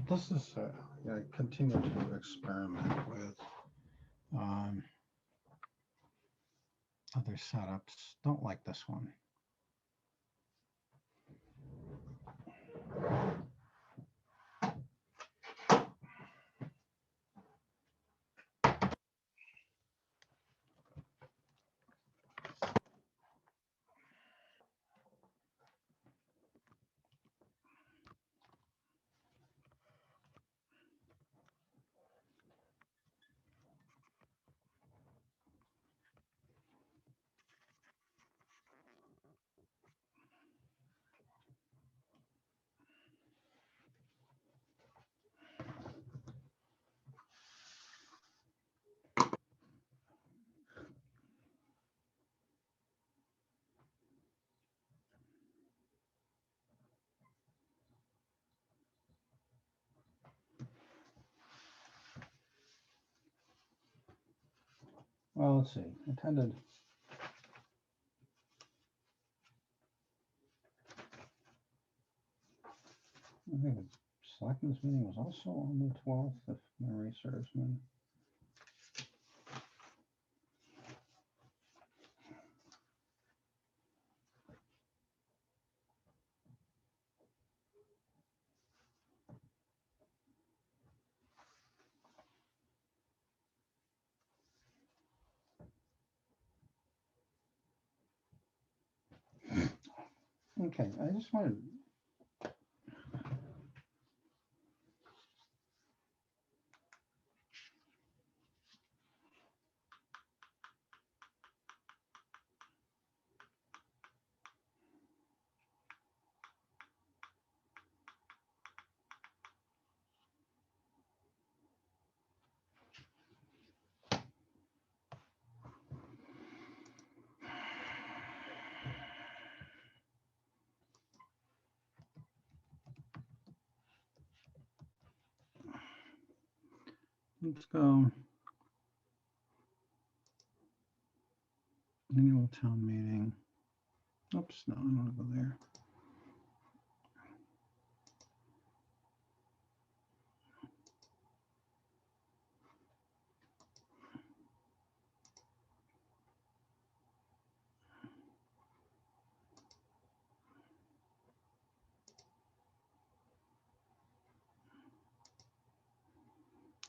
This is I continue to experiment with other setups. Don't like this one. Well, let's see. Attended. I think the selectmen's meeting was also on the 12th, if memory serves me. Okay, I just wanted. Let's go. Annual town meeting. Oops, no, I don't want to go there.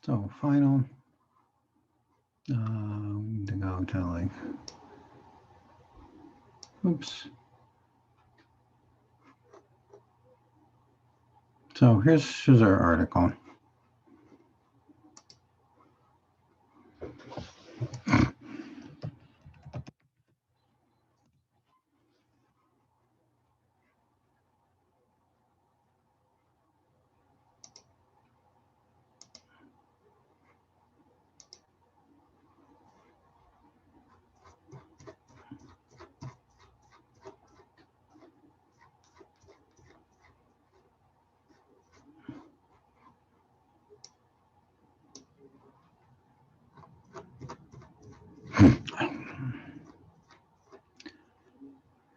So final. We need to go to like. Oops. So here's our article.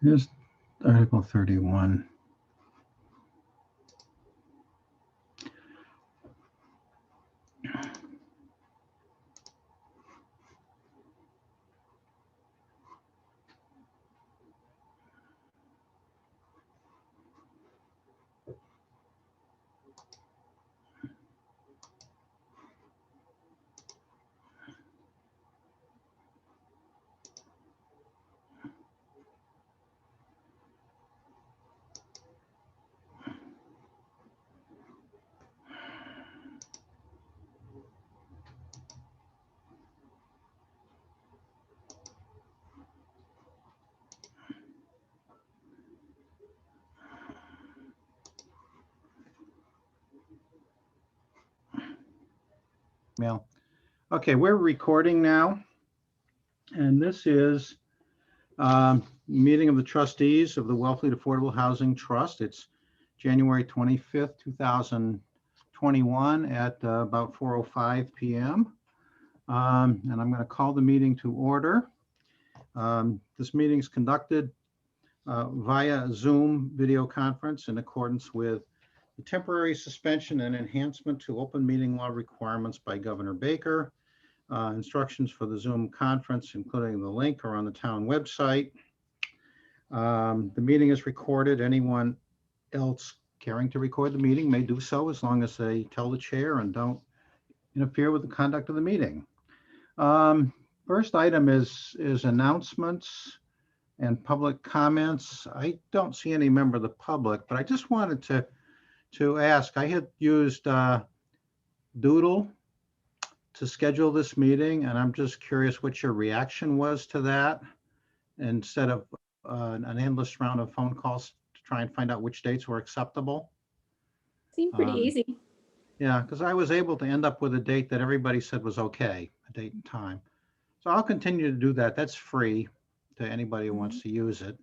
Here's Article 31. Yeah. Okay, we're recording now. And this is meeting of the trustees of the Wellfleet Affordable Housing Trust. It's January 25th, 2021 at about 4:05 p.m. And I'm going to call the meeting to order. This meeting is conducted via Zoom video conference in accordance with the temporary suspension and enhancement to open meeting law requirements by Governor Baker. Instructions for the Zoom conference, including the link, are on the town website. The meeting is recorded. Anyone else caring to record the meeting may do so as long as they tell the chair and don't interfere with the conduct of the meeting. First item is announcements and public comments. I don't see any member of the public, but I just wanted to ask. I had used Doodle to schedule this meeting, and I'm just curious what your reaction was to that, instead of an endless round of phone calls to try and find out which dates were acceptable. Seemed pretty easy. Yeah, because I was able to end up with a date that everybody said was okay, a date and time. So I'll continue to do that. That's free to anybody who wants to use it.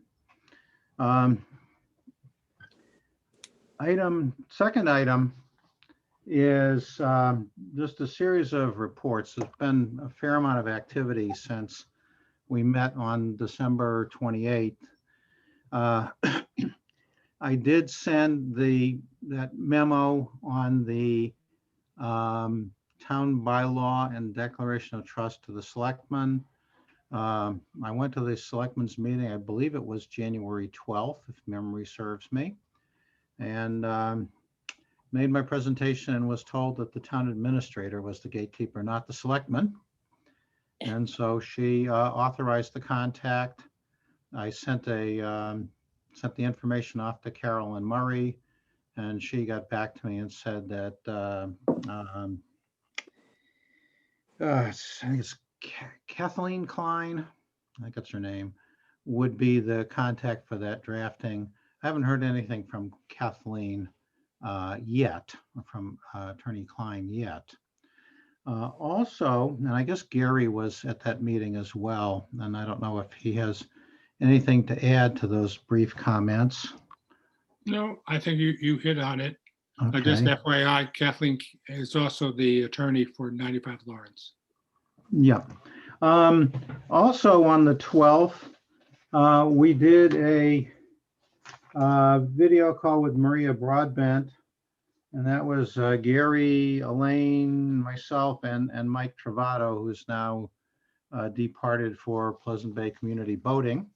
Second item is just a series of reports. There's been a fair amount of activity since we met on December 28th. I did send that memo on the town bylaw and declaration of trust to the selectmen. I went to the selectmen's meeting, I believe it was January 12th, if memory serves me, and made my presentation and was told that the town administrator was the gatekeeper, not the selectman. And so she authorized the contact. I sent the information off to Carolyn Murray, and she got back to me and said that I think it's Kathleen Klein, I think that's her name, would be the contact for that drafting. I haven't heard anything from Kathleen yet, from Attorney Klein yet. Also, and I guess Gary was at that meeting as well, and I don't know if he has anything to add to those brief comments. No, I think you hit on it. Okay. Just FYI, Kathleen is also the attorney for 95 Lawrence. Yeah. Also on the 12th, we did a video call with Maria Broadbent, and that was Gary, Elaine, myself, and Mike Travato, who's now departed for Pleasant Bay Community Boating.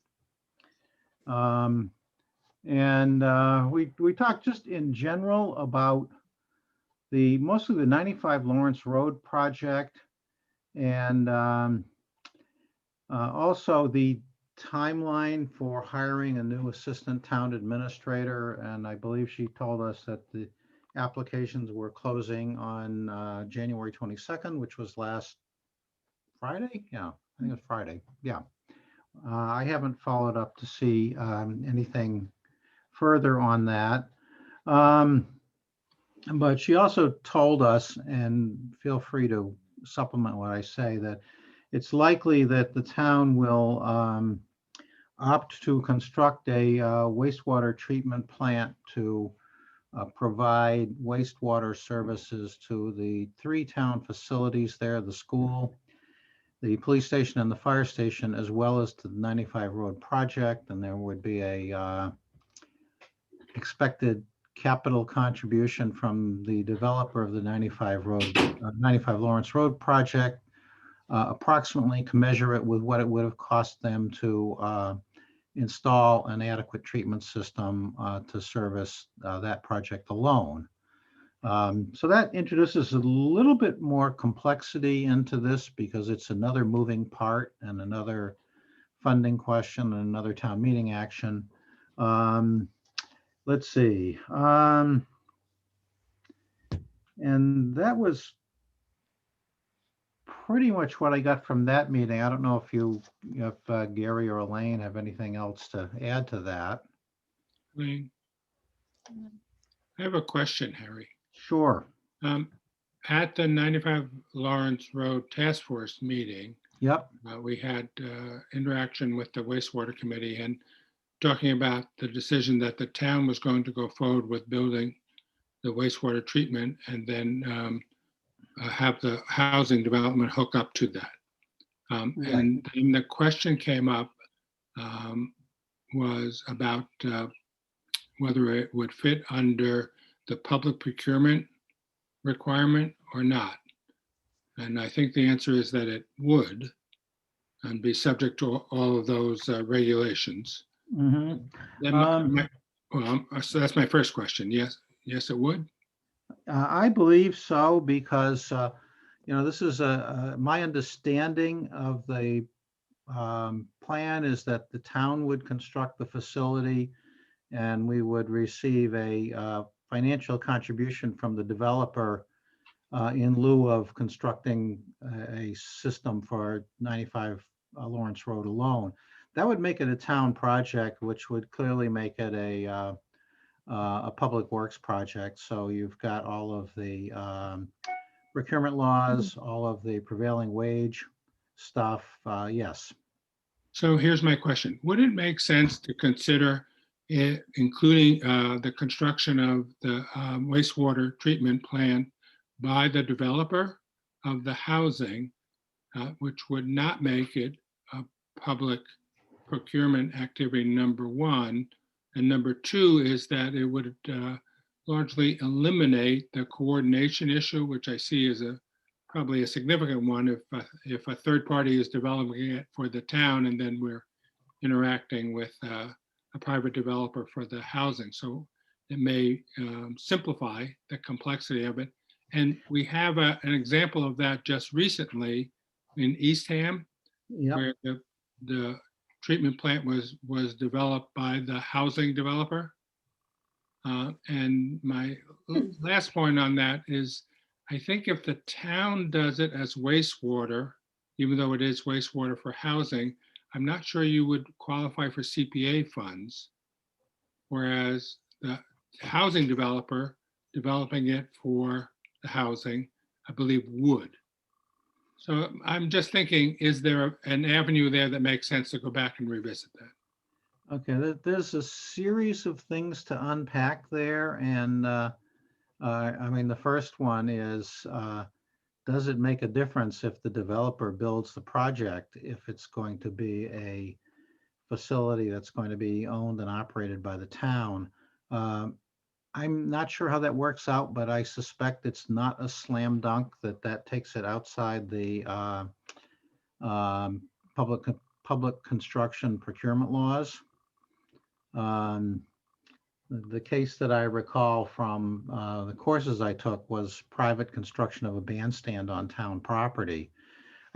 We talked just in general about mostly the 95 Lawrence Road project, and also the timeline for hiring a new assistant town administrator. And I believe she told us that the applications were closing on January 22nd, which was last Friday. Yeah, I think it was Friday. Yeah. I haven't followed up to see anything further on that. But she also told us, and feel free to supplement what I say, that it's likely that the town will opt to construct a wastewater treatment plant to provide wastewater services to the 3 town facilities there, the school, the police station, and the fire station, as well as to the 95 Road project. And there would be a expected capital contribution from the developer of the 95 Lawrence Road project, approximately commensurate with what it would have cost them to install an adequate treatment system to service that project alone. So that introduces a little bit more complexity into this, because it's another moving part and another funding question and another town meeting action. Let's see. And that was pretty much what I got from that meeting. I don't know if Gary or Elaine have anything else to add to that. Elaine, I have a question, Harry. Sure. At the 95 Lawrence Road Task Force meeting, Yep. We had interaction with the wastewater committee and talking about the decision that the town was going to go forward with building the wastewater treatment and then have the housing development hook up to that. Right. And then the question came up was about whether it would fit under the public procurement requirement or not? And I think the answer is that it would and be subject to all of those regulations. Mhm. Then so that's my first question. Yes, it would. I believe so because, this is my understanding of the plan is that the town would construct the facility and we would receive a financial contribution from the developer in lieu of constructing a system for 95 Lawrence Road alone. That would make it a town project, which would clearly make it a public works project. So you've got all of the procurement laws, all of the prevailing wage stuff. Yes. So here's my question. Would it make sense to consider including the construction of the wastewater treatment plant by the developer of the housing, which would not make it a public procurement activity, number one? And number two is that it would largely eliminate the coordination issue, which I see as probably a significant one if a third party is developing it for the town and then we're interacting with a private developer for the housing. So it may simplify the complexity of it. And we have an example of that just recently in Eastham, Yep. where the treatment plant was developed by the housing developer. And my last point on that is, I think if the town does it as wastewater, even though it is wastewater for housing, I'm not sure you would qualify for CPA funds. Whereas the housing developer developing it for the housing, I believe would. So I'm just thinking, is there an avenue there that makes sense to go back and revisit that? Okay, there's a series of things to unpack there. And I mean, the first one is, does it make a difference if the developer builds the project, if it's going to be a facility that's going to be owned and operated by the town? I'm not sure how that works out, but I suspect it's not a slam dunk that takes it outside the public construction procurement laws. The case that I recall from the courses I took was private construction of a bandstand on town property.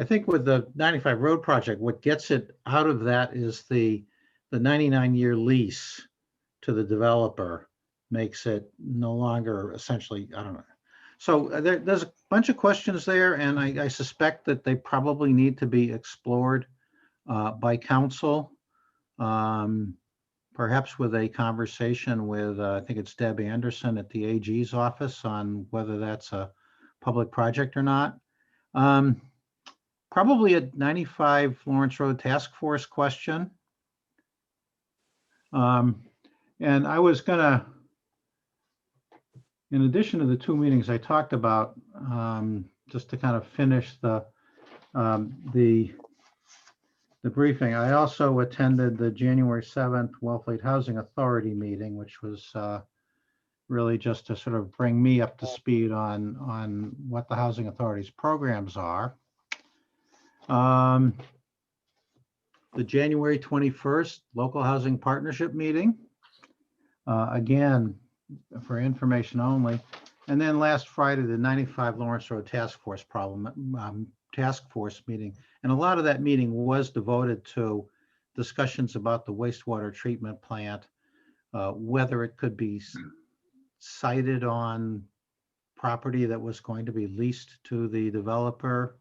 I think with the 95 road project, what gets it out of that is the 99-year lease to the developer makes it no longer essentially, I don't know. So there's a bunch of questions there, and I suspect that they probably need to be explored by council. Perhaps with a conversation with, I think it's Deb Anderson at the AG's office on whether that's a public project or not. Probably a 95 Lawrence Road Task Force question. And I was gonna, in addition to the two meetings I talked about, just to kind of finish the briefing, I also attended the January 7th Wellfleet Housing Authority meeting, which was really just to sort of bring me up to speed on what the Housing Authority's programs are. The January 21st Local Housing Partnership meeting, again, for information only. And then last Friday, the 95 Lawrence Road Task Force meeting. And a lot of that meeting was devoted to discussions about the wastewater treatment plant, whether it could be sited on property that was going to be leased to the developer.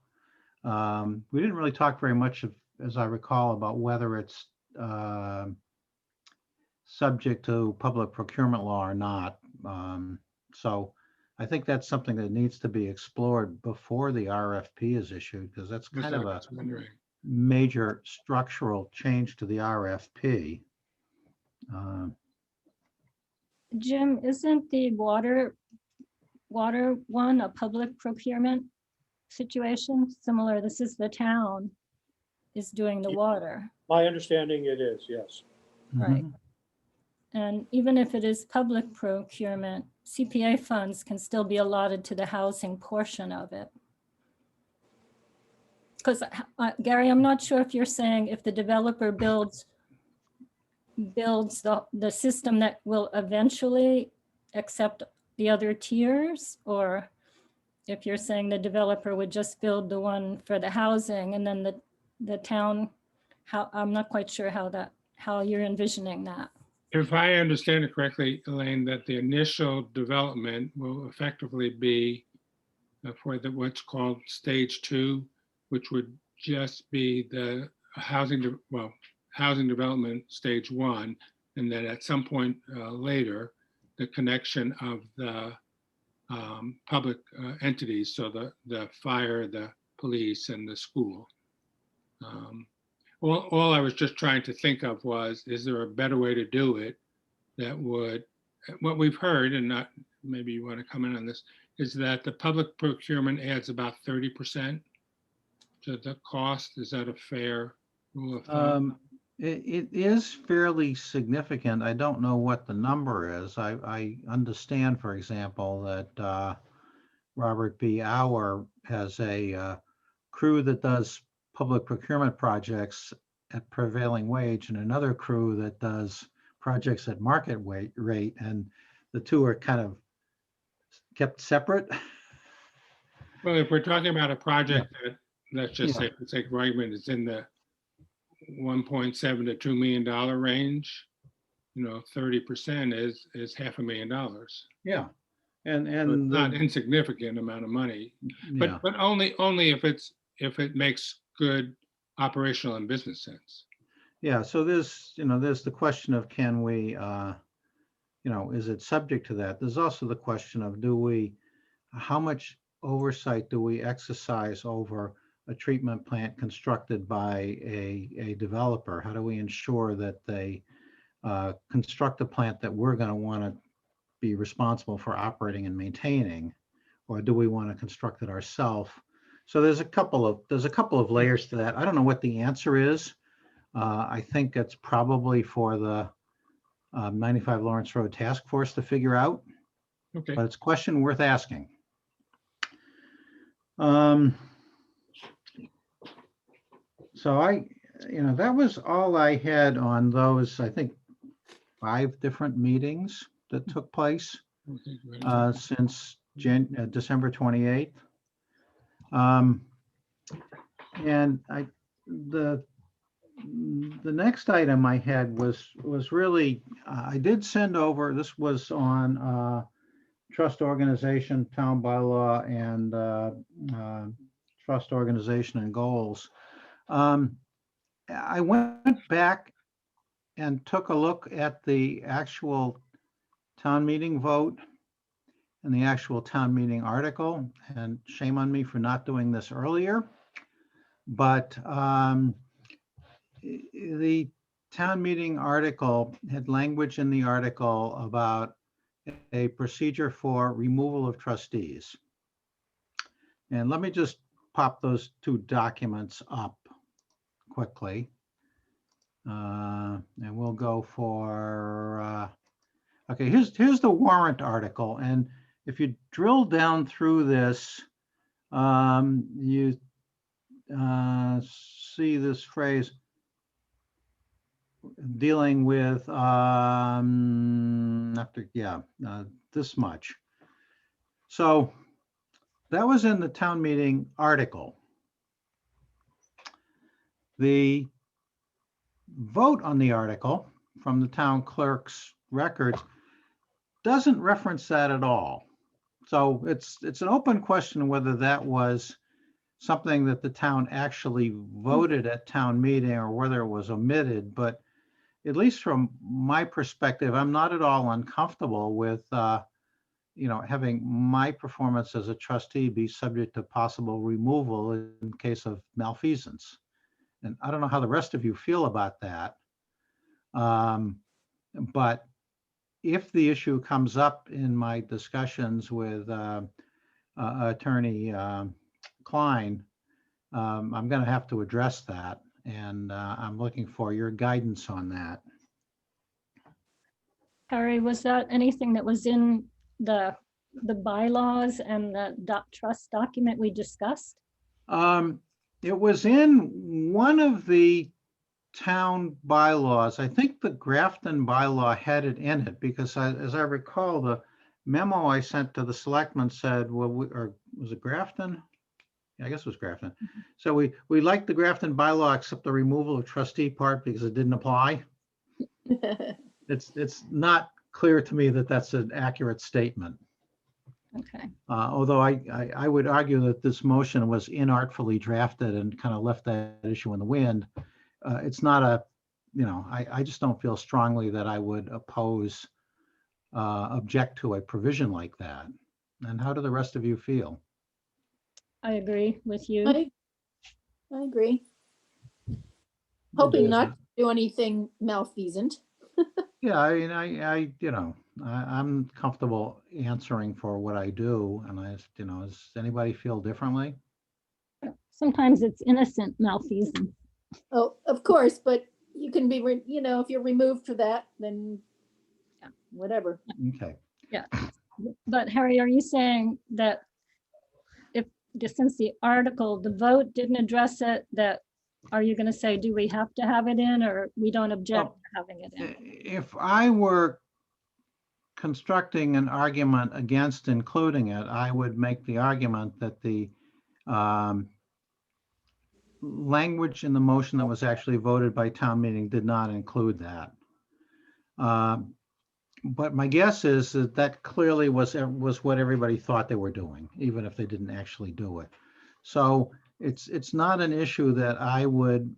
We didn't really talk very much, as I recall, about whether it's subject to public procurement law or not. So I think that's something that needs to be explored before the RFP is issued, because that's kind of a major structural change to the RFP. Jim, isn't the water one a public procurement situation? Similar, this is the town is doing the water. My understanding it is, yes. Right. Mhm. And even if it is public procurement, CPA funds can still be allotted to the housing portion of it. Because Gary, I'm not sure if you're saying if the developer builds the system that will eventually accept the other tiers, or if you're saying the developer would just build the one for the housing and then the town, I'm not quite sure how you're envisioning that. If I understand it correctly, Elaine, that the initial development will effectively be for what's called stage 2, which would just be the housing development stage 1, and then at some point later, the connection of the public entities, so the fire, the police, and the school. All I was just trying to think of was, is there a better way to do it that would, what we've heard, and not, maybe you want to comment on this, is that the public procurement adds about 30% to the cost. Is that a fair rule of thumb? It is fairly significant. I don't know what the number is. I understand, for example, that Robert B. Auer has a crew that does public procurement projects at prevailing wage and another crew that does projects at market rate, and the two are kind of kept separate. Well, if we're talking about a project that, let's just say, for sake of argument, is in the 1.7 to $2 million range, 30% is $500,000. Yeah, and So it's not insignificant amount of money, but only if it makes good operational and business sense. Yeah, so there's the question of, can we is it subject to that? There's also the question of, how much oversight do we exercise over a treatment plant constructed by a developer? How do we ensure that they construct a plant that we're going to want to be responsible for operating and maintaining, or do we want to construct it ourselves? So there's a couple of layers to that. I don't know what the answer is. I think it's probably for the 95 Lawrence Road Task Force to figure out. Okay. But it's a question worth asking. So that was all I had on those, I think, 5 different meetings that took place since December 28th. And the next item I had was really, I did send over, this was on trust organization, town bylaw, and trust organization and goals. I went back and took a look at the actual town meeting vote and the actual town meeting article, and shame on me for not doing this earlier. But the town meeting article had language in the article about a procedure for removal of trustees. And let me just pop those 2 documents up quickly. And we'll go for, okay, here's the warrant article. And if you drill down through this, you see this phrase dealing with this much. So that was in the town meeting article. The vote on the article from the town clerk's records doesn't reference that at all. So it's an open question whether that was something that the town actually voted at town meeting or whether it was omitted. But at least from my perspective, I'm not at all uncomfortable with having my performance as a trustee be subject to possible removal in case of malfeasance. And I don't know how the rest of you feel about that. But if the issue comes up in my discussions with Attorney Klein, I'm going to have to address that. And I'm looking for your guidance on that. Harry, was that anything that was in the bylaws and the trust document we discussed? It was in one of the town bylaws. I think the Grafton bylaw had it in it because as I recall, the memo I sent to the selectmen said, well, or was it Grafton? Yeah, I guess it was Grafton. So we liked the Grafton bylaw except the removal of trustee part because it didn't apply. It's not clear to me that that's an accurate statement. Okay, Although I would argue that this motion was inartfully drafted and kind of left that issue in the wind. It's not a, I just don't feel strongly that I would object to a provision like that. And how do the rest of you feel? I agree with you. I agree. Hoping Yeah. not to do anything malfeasant. Yeah, I mean, I'm comfortable answering for what I do, and does anybody feel differently? Sometimes it's innocent malfeasance. Oh, of course, but you can be, if you're removed for that, then Yeah. whatever. Okay. But Harry, are you saying that since the article, the vote didn't address it, that are you going to say, do we have to have it in, or we don't object to having it in? If I were constructing an argument against including it, I would make the argument that the language in the motion that was actually voted by town meeting did not include that. But my guess is that that clearly was what everybody thought they were doing, even if they didn't actually do it. So it's not an issue that I would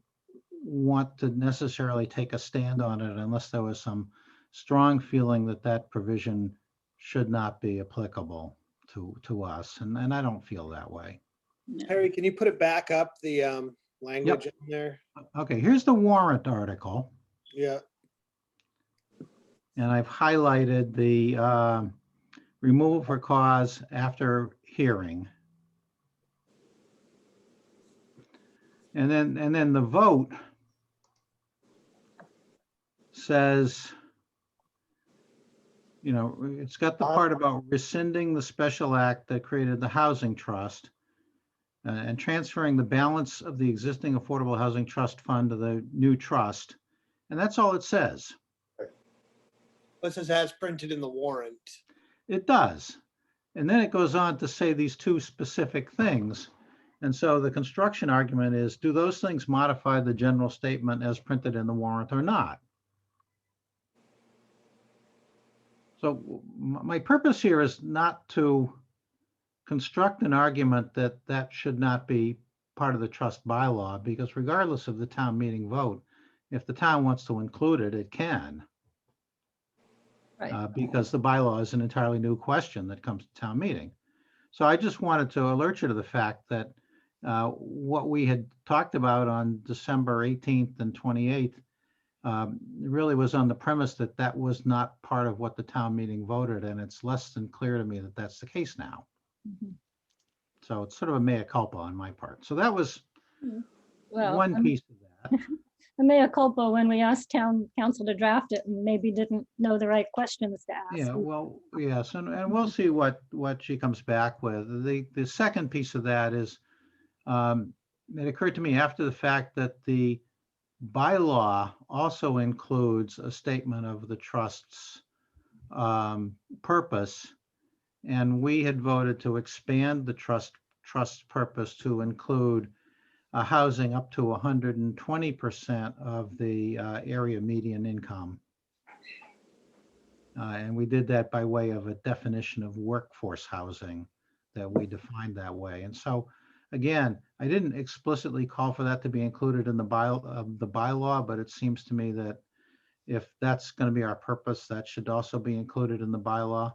want to necessarily take a stand on it unless there was some strong feeling that that provision should not be applicable to us. And I don't feel that way. Harry, can you put it back up, the language in there? Okay, here's the warrant article. Yeah, And I've highlighted the removal for cause after hearing. And then the vote says, it's got the part about rescinding the special act that created the housing trust and transferring the balance of the existing affordable housing trust fund to the new trust. And that's all it says. this is as printed in the warrant. It does. And then it goes on to say these two specific things. And so the construction argument is, do those things modify the general statement as printed in the warrant or not? So my purpose here is not to construct an argument that that should not be part of the trust bylaw, because regardless of the town meeting vote, if the town wants to include it, it can. Right. Because the bylaw is an entirely new question that comes to town meeting. So I just wanted to alert you to the fact that what we had talked about on December 18th and 28th really was on the premise that that was not part of what the town meeting voted, and it's less than clear to me that that's the case now. Mhm. So it's sort of a mea culpa on my part. So that was Well, one piece of that. a mea culpa when we asked town council to draft it and maybe didn't know the right questions to ask. Yeah, well, yes, and we'll see what she comes back with. The second piece of that is, it occurred to me after the fact that the bylaw also includes a statement of the trust's purpose, and we had voted to expand the trust's purpose to include housing up to 120% of the area median income. And we did that by way of a definition of workforce housing that we defined that way. And so, again, I didn't explicitly call for that to be included in the bylaw, but it seems to me that if that's going to be our purpose, that should also be included in the bylaw.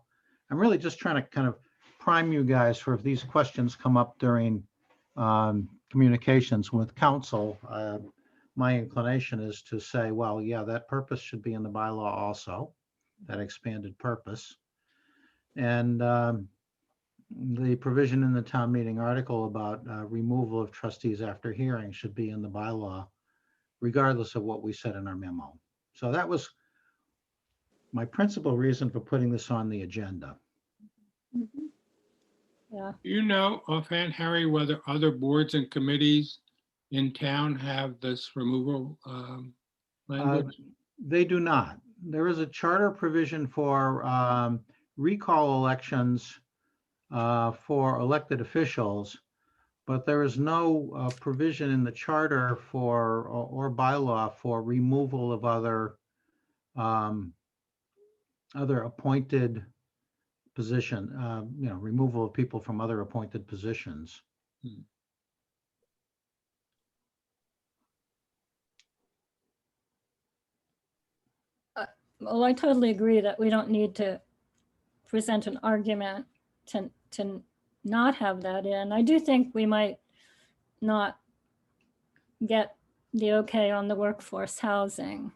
I'm really just trying to kind of prime you guys for if these questions come up during communications with council. My inclination is to say, well, yeah, that purpose should be in the bylaw also, that expanded purpose. And the provision in the town meeting article about removal of trustees after hearing should be in the bylaw, regardless of what we said in our memo. So that was my principal reason for putting this on the agenda. Mhm. Yeah. You know, offhand, Harry, whether other boards and committees in town have this removal language? They do not. There is a charter provision for recall elections for elected officials, but there is no provision in the charter for or bylaw for removal of other appointed position, removal of people from other appointed positions. Well, I totally agree that we don't need to present an argument to not have that in. I do think we might not get the okay on the workforce housing.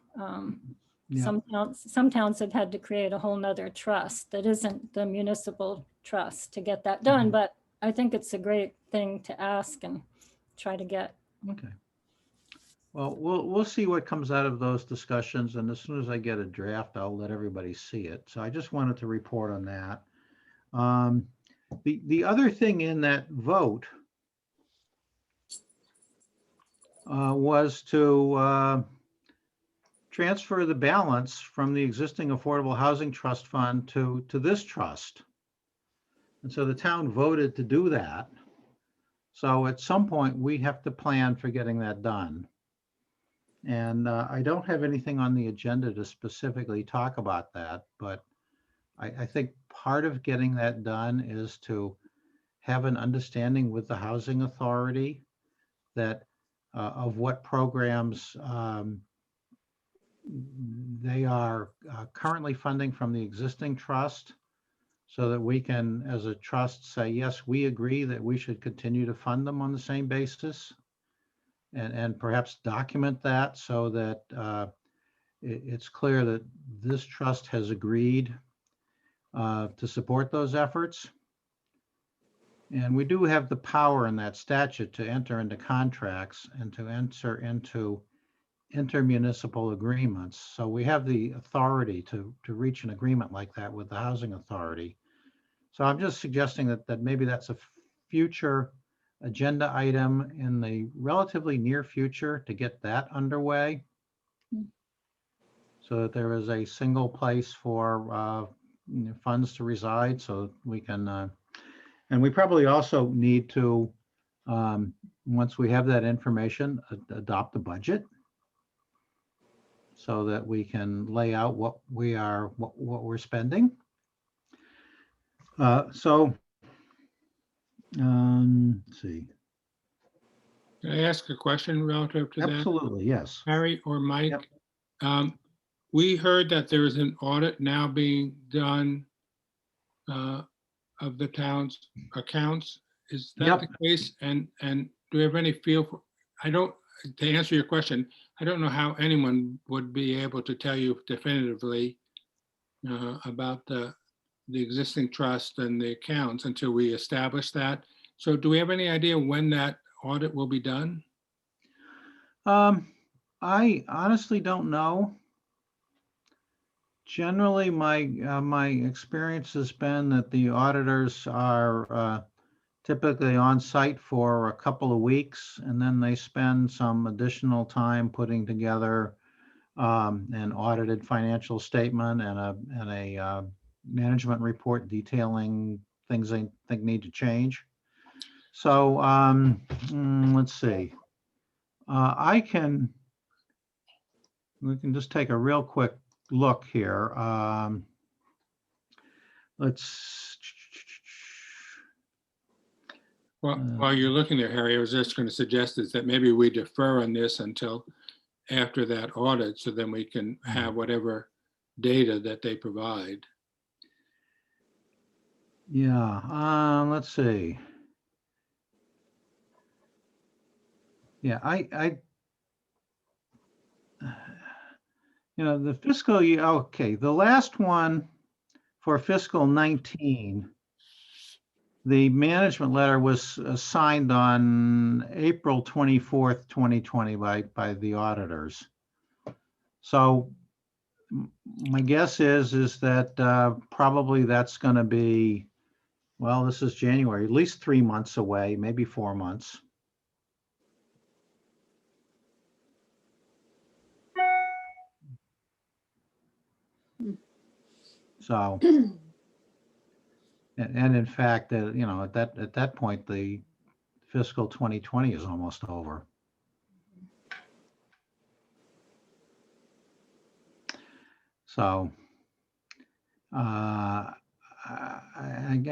Yeah. Some towns have had to create a whole nother trust that isn't the municipal trust to get that done, Mhm. but I think it's a great thing to ask and try to get. Okay. Well, we'll see what comes out of those discussions, and as soon as I get a draft, I'll let everybody see it. So I just wanted to report on that. The other thing in that vote was to transfer the balance from the existing Affordable Housing Trust Fund to this trust. And so the town voted to do that. So at some point, we have to plan for getting that done. And I don't have anything on the agenda to specifically talk about that, but I think part of getting that done is to have an understanding with the housing authority that of what programs they are currently funding from the existing trust, so that we can, as a trust, say, yes, we agree that we should continue to fund them on the same basis, and perhaps document that so that it's clear that this trust has agreed to support those efforts. And we do have the power in that statute to enter into contracts and to enter into intermunicipal agreements. So we have the authority to reach an agreement like that with the housing authority. So I'm just suggesting that maybe that's a future agenda item in the relatively near future to get that underway, so that there is a single place for funds to reside, so we can, and we probably also need to, once we have that information, adopt a budget so that we can lay out what we're spending. Let's see. Can I ask a question relative to that? Absolutely, yes. Harry or Mike? Yep. We heard that there is an audit now being done of the town's accounts. Is that Yep. the case? And do we have any feel for, to answer your question, I don't know how anyone would be able to tell you definitively about the existing trust and the accounts until we establish that. So do we have any idea when that audit will be done? I honestly don't know. Generally, my experience has been that the auditors are typically on site for a couple of weeks, and then they spend some additional time putting together an audited financial statement and a management report detailing things they think need to change. So let's see. We can just take a real quick look here. While you're looking there, Harry, I was just going to suggest is that maybe we defer on this until after that audit, so then we can have whatever data that they provide. Yeah, let's see. Yeah, the fiscal year, okay, the last one for fiscal 19, the management letter was signed on April 24th, 2020 by the auditors. So My guess is that probably that's going to be, well, this is January, at least 3 months away, maybe 4 months. So, and in fact, at that point, the fiscal 2020 is almost over. So, I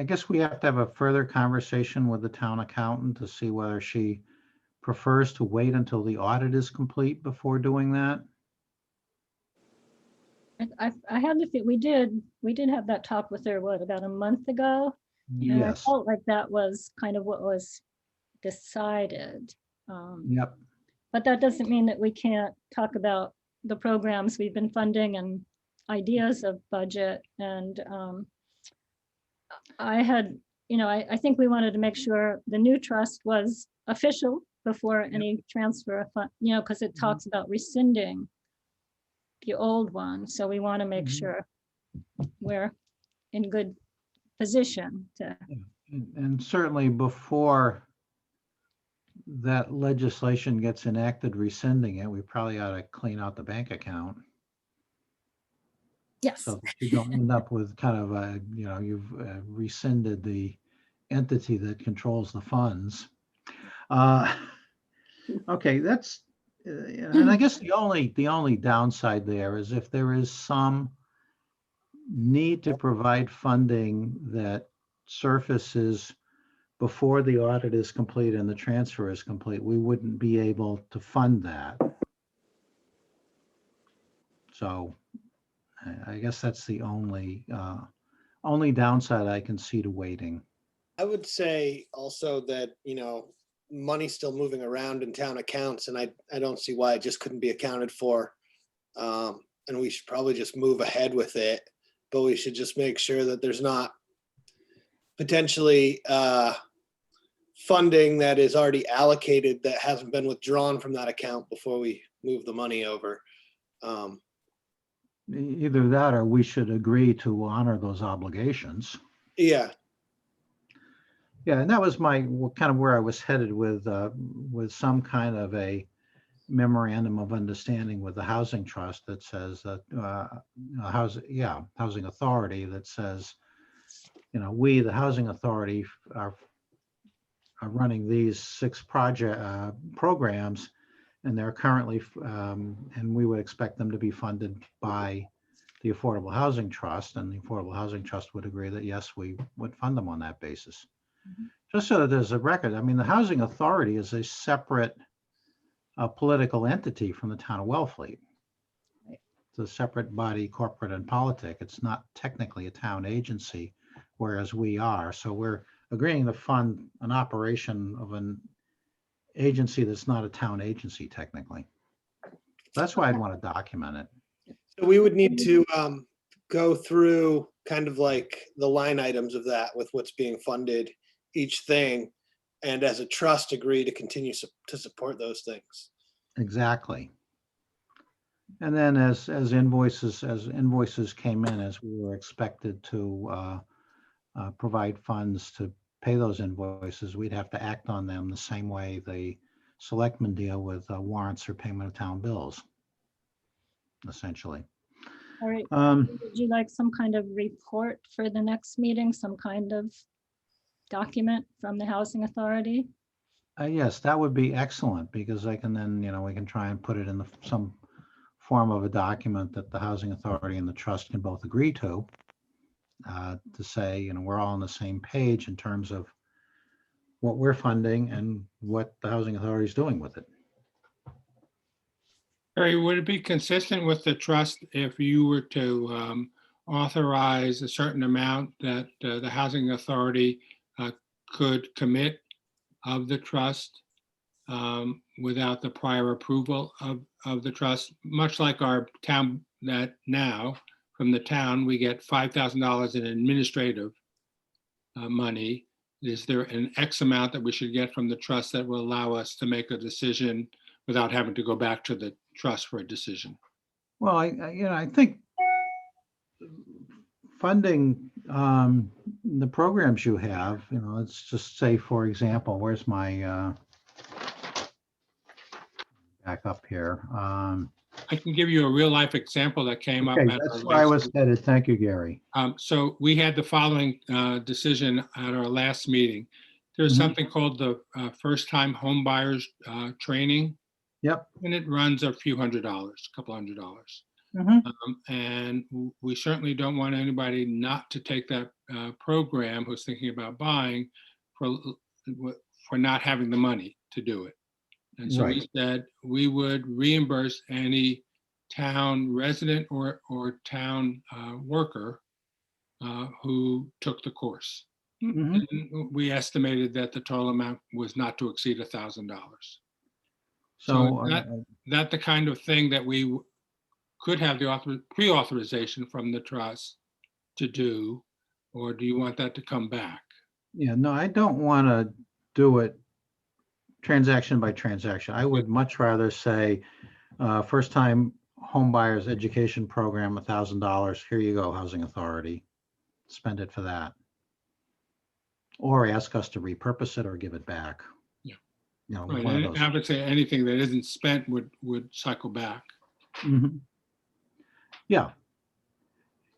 guess we have to have a further conversation with the town accountant to see whether she prefers to wait until the audit is complete before doing that. I had the, we did have that talk with her, what, about a month ago? And I Yes. felt like that was kind of what was decided. Yep. But that doesn't mean that we can't talk about the programs we've been funding and ideas of budget. And I had, I think we wanted to make sure the new trust was official before any transfer of fund, because it talks about rescinding the old one. So we want to make sure we're in good position to. And certainly before that legislation gets enacted rescinding it, we probably ought to clean out the bank account. Yes. So that you don't end up with kind of a, you've rescinded the entity that controls the funds. Okay, that's, and I guess the only downside there is if there is some need to provide funding that surfaces before the audit is complete and the transfer is complete, we wouldn't be able to fund that. So I guess that's the only downside I can see to waiting. I would say also that, money's still moving around in town accounts, and I don't see why it just couldn't be accounted for. And we should probably just move ahead with it, but we should just make sure that there's not potentially funding that is already allocated that hasn't been withdrawn from that account before we move the money over. Either that or we should agree to honor those obligations. Yeah, Yeah, and that was my kind of where I was headed with some kind of a memorandum of understanding with the housing trust that says that housing authority that says, we, the housing authority, are running these 6 programs, and they're currently and we would expect them to be funded by the Affordable Housing Trust, and the Affordable Housing Trust would agree that yes, we would fund them on that basis. Just so that there's a record, I mean, the Housing Authority is a separate political entity from the town of Wellfleet. It's a separate body, corporate and politic. It's not technically a town agency, whereas we are. So we're agreeing to fund an operation of an agency that's not a town agency technically. That's why I'd want to document it. so we would need to go through kind of like the line items of that with what's being funded, each thing, and as a trust agree to continue to support those things. Exactly. And then as invoices came in, as we were expected to provide funds to pay those invoices, we'd have to act on them the same way the selectmen deal with warrants or payment of town bills, essentially. All right. Would you like some kind of report for the next meeting, some kind of document from the Housing Authority? Yes, that would be excellent, because I can then, we can try and put it in some form of a document that the Housing Authority and the trust can both agree to say, we're all on the same page in terms of what we're funding and what the Housing Authority is doing with it. Harry, would it be consistent with the trust if you were to authorize a certain amount that the Housing Authority could commit of the trust without the prior approval of the trust? Much like our town, that now from the town, we get $5,000 in administrative money. Is there an X amount that we should get from the trust that will allow us to make a decision without having to go back to the trust for a decision? Well, I think funding the programs you have, let's just say, for example, where's my back up here? I can give you a real life example that came up. Okay, at that's our where I last was headed. Thank you, Gary. So we had the following decision at our last meeting. There's Mhm. something called the first time home buyers training, Yep. and it runs a few $100s, a couple $100s. Mhm. And we certainly don't want anybody not to take that program who's thinking about buying for not having the money to do it. And so we Right. said we would reimburse any town resident or town worker who took the course. Mhm. And we estimated that the total amount was not to exceed $1,000. So So, is that the kind of thing that we could have the pre-authorization from the trust to do, or do you want that to come back? yeah, no, I don't want to do it transaction by transaction. I would much rather say, first time home buyers education program, $1,000. Here you go, Housing Authority. Spend it for that. Or ask us to repurpose it or give it back. Yeah. One Right, of and those. I would say anything that isn't spent would cycle back. Mhm. Yeah.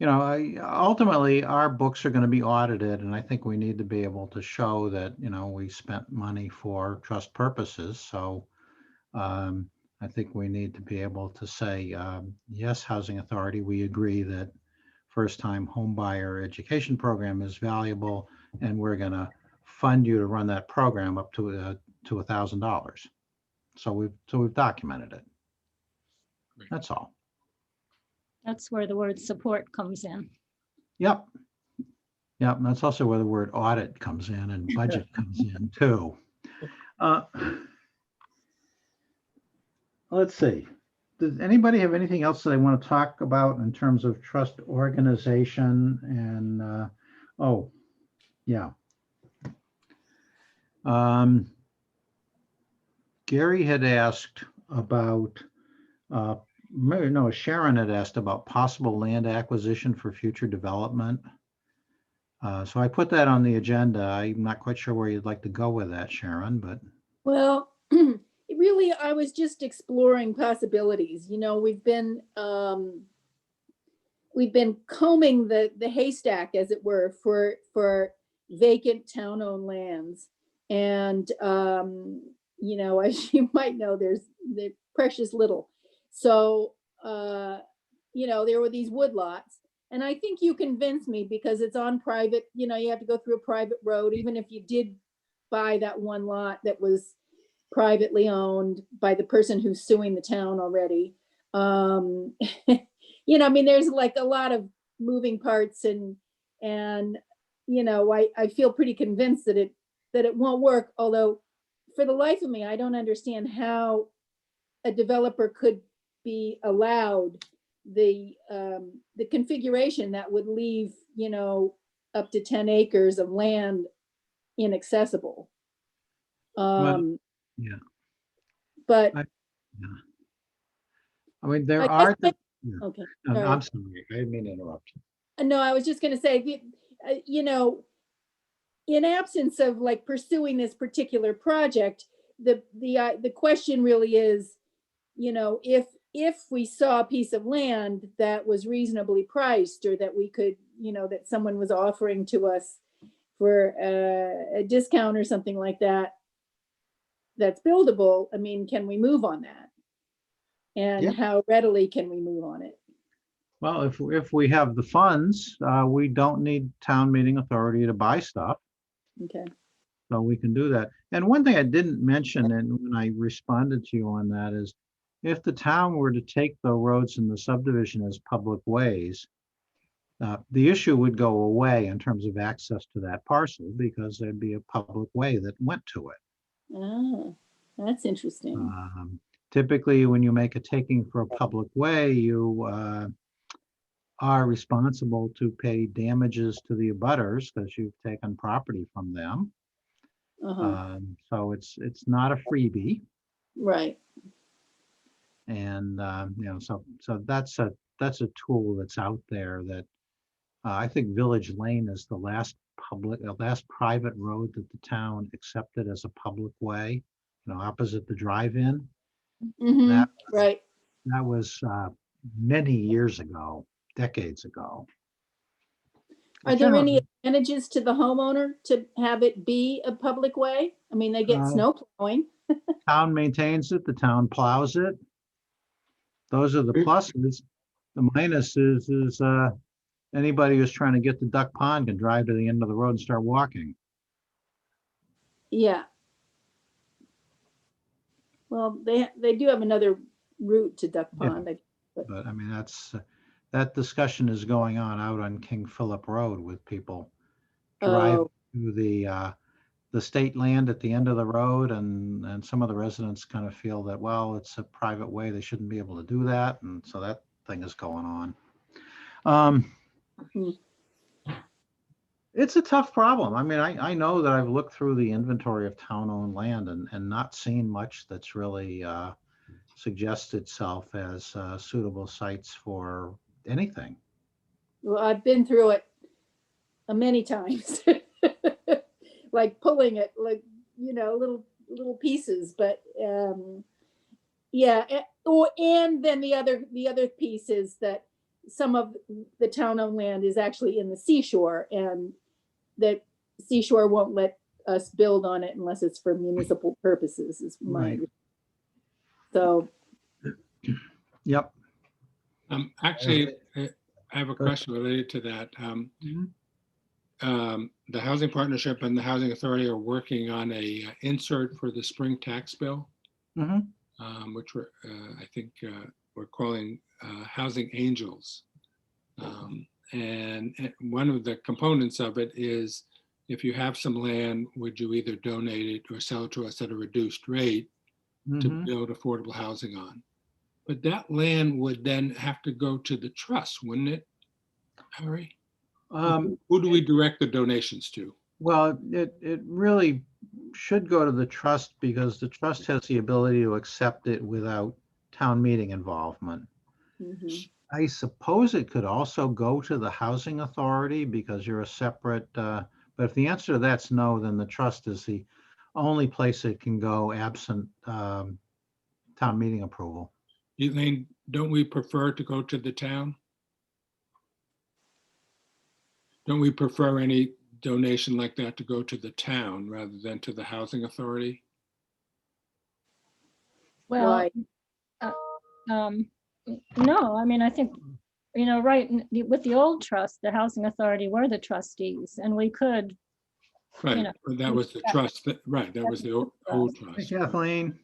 Ultimately, our books are going to be audited, and I think we need to be able to show that, we spent money for trust purposes. So I think we need to be able to say, yes, Housing Authority, we agree that first-time home buyer education program is valuable, and we're going to fund you to run that program up to $1,000. So we've documented it. Great. That's all. That's where the word support comes in. Yep. Yep. And that's also where the word audit comes in and budget comes in too. Let's see. Does anybody have anything else that they want to talk about in terms of trust organization and, oh, yeah. Gary had asked about, maybe no, Sharon had asked about possible land acquisition for future development. So I put that on the agenda. I'm not quite sure where you'd like to go with that, Sharon, but Well, really, I was just exploring possibilities. We've been combing the haystack, as it were, for vacant town-owned lands. And, as you might know, there's precious little. So, there were these woodlots. And I think you convinced me because it's on private, you have to go through a private road, even if you did buy that one lot that was privately owned by the person who's suing the town already. There's like a lot of moving parts and I feel pretty convinced that it won't work. Although for the life of me, I don't understand how a developer could be allowed the configuration that would leave, up to 10 acres of land inaccessible. well, yeah. But I, yeah. I mean, there I are, guess, yeah. okay. I'm sorry, I didn't mean to interrupt. No, I was just going to say, in absence of like pursuing this particular project, the question really is, if we saw a piece of land that was reasonably priced, or that we could, that someone was offering to us for a discount or something like that, that's buildable. I mean, can we move on that? And Yeah. how readily can we move on it? Well, if we have the funds, we don't need town meeting authority to buy stuff. Okay. So we can do that. And one thing I didn't mention, and when I responded to you on that, is if the town were to take the roads in the subdivision as public ways, the issue would go away in terms of access to that parcel because there'd be a public way that went to it. Oh, that's interesting. Typically, when you make a taking for a public way, you are responsible to pay damages to the abutters because you've taken property from them. So it's not a freebie. Right. And so that's a that's a tool that's out there that I think Village Lane is the last private road that the town accepted as a public way, opposite the drive-in. Mhm, That right. that was many years ago, decades ago. Are there any Generally, advantages to the homeowner to have it be a public way? I mean, they get Uh, snow plowing. town maintains it, the town plows it. Those are the pluses. The minus is anybody who's trying to get to Duck Pond can drive to the end of the road and start walking. Yeah. Well, they do have another route to Duck Yeah. Pond. But I mean, that discussion is going on out on King Philip Road with people drive Oh, to the state land at the end of the road, and some of the residents kind of feel that, well, it's a private way, they shouldn't be able to do that, and so that thing is going on. Hmm. It's a tough problem. I mean, I know that I've looked through the inventory of town-owned land and not seen much that's really suggests itself as suitable sites for anything. Well, I've been through it many times. Like pulling it, like, little pieces, but yeah. And then the other piece is that some of the town-owned land is actually in the seashore, and that seashore won't let us build on it unless it's for municipal purposes, is Right. So, Yep. Actually, I have a Go ahead. question related to that. Mhm. The Housing Partnership and the Housing Authority are working on a insert for the spring tax bill, Mhm. which I think we're calling Housing Angels. And one of the components of it is, if you have some land, would you either donate it or sell it to us at a reduced rate to Mhm. build affordable housing on? But that land would then have to go to the trust, wouldn't it, Harry? Who do we direct the donations to? Well, it really should go to the trust because the trust has the ability to accept it without town meeting involvement. mhm. I suppose it could also go to the housing authority because you're a separate, but if the answer to that's no, then the trust is the only place it can go absent town meeting approval. Elaine, don't we prefer to go to the town? Don't we prefer any donation like that to go to the town rather than to the housing authority? Well, Why? no, I mean, I think, right, with the old trust, the housing authority were the trustees, and we could, Right, know, that was the trust, right, that was the old Hey, trust. Kathleen.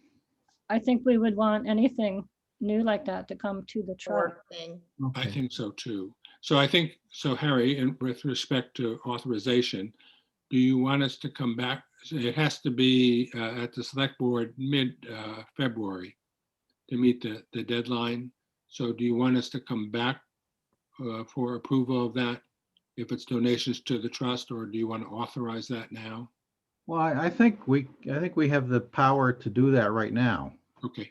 I think we would want anything new like that to come to the trust. I Okay. think so too. So I think, so Harry, with respect to authorization, do you want us to come back? It has to be at the select board mid-February to meet the deadline. So do you want us to come back for approval of that if it's donations to the trust, or do you want to authorize that now? Well, I think we have the power to do that right now. Okay,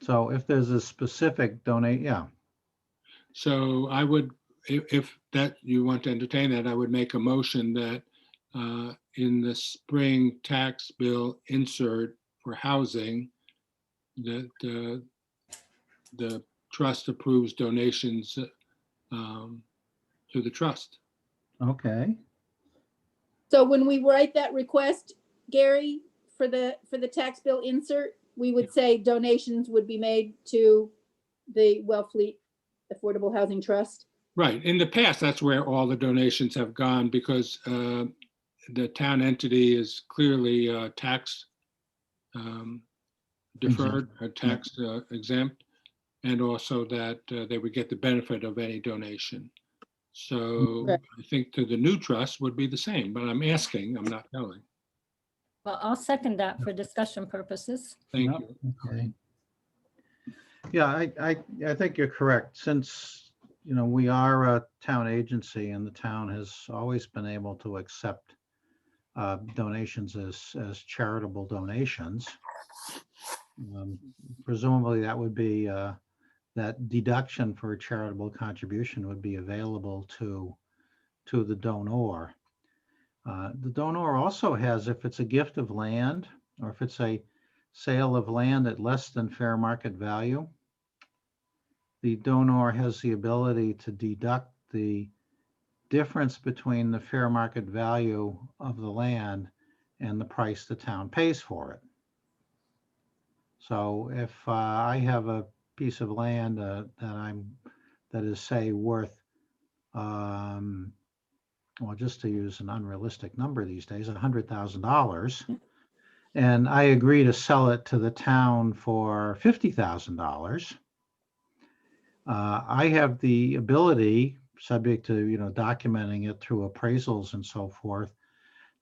So if there's a specific donate, yeah. so I would, if that you want to entertain that, I would make a motion that in the spring tax bill insert for housing, that the trust approves donations to the trust. Okay. So when we write that request, Gary, for the tax bill insert, we would say donations would be made to the Wellfleet Affordable Housing Trust. Right. In the past, that's where all the donations have gone because the town entity is clearly tax deferred, tax exempt, and also that they would get the benefit of any donation. So Right. I think to the new trust would be the same, but I'm asking, I'm not telling. Well, I'll second that for discussion purposes. Thank Yep, you. okay. Yeah, I think you're correct. Since, we are a town agency and the town has always been able to accept donations as charitable donations. Presumably that would be that deduction for a charitable contribution would be available to the donor. The donor also has, if it's a gift of land or if it's a sale of land at less than fair market value, the donor has the ability to deduct the difference between the fair market value of the land and the price the town pays for it. So if I have a piece of land that is, say, worth, well, just to use an unrealistic number these days, $100,000, and I agree to sell it to the town for $50,000, I have the ability, subject to, documenting it through appraisals and so forth,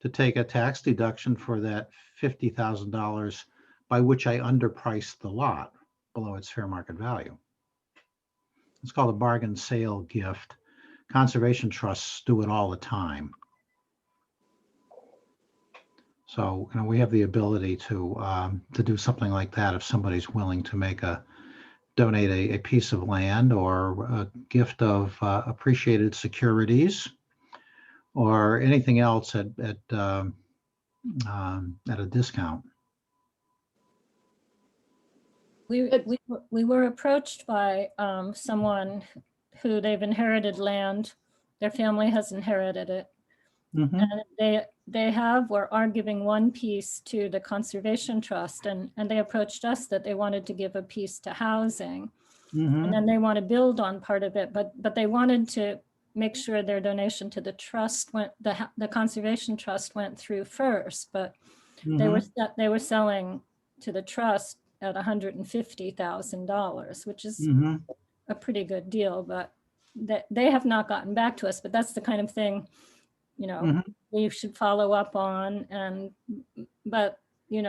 to take a tax deduction for that $50,000 by which I underpriced the lot below its fair market value. It's called a bargain sale gift. Conservation trusts do it all the time. So, we have the ability to do something like that if somebody's willing to donate a piece of land or a gift of appreciated securities or anything else at a discount. We were approached by someone who they've inherited land. Their family has inherited it. Mm-hmm. And they have or are giving one piece to the Conservation Trust, and they approached us that they wanted to give a piece to housing. Mm-hmm. And then they want to build on part of it, but they wanted to make sure their donation to the trust the Conservation Trust went through first, but they were selling to the trust at $150,000, which is a pretty good deal, but they have not gotten back to us. But that's the kind of thing, we should follow up on. But we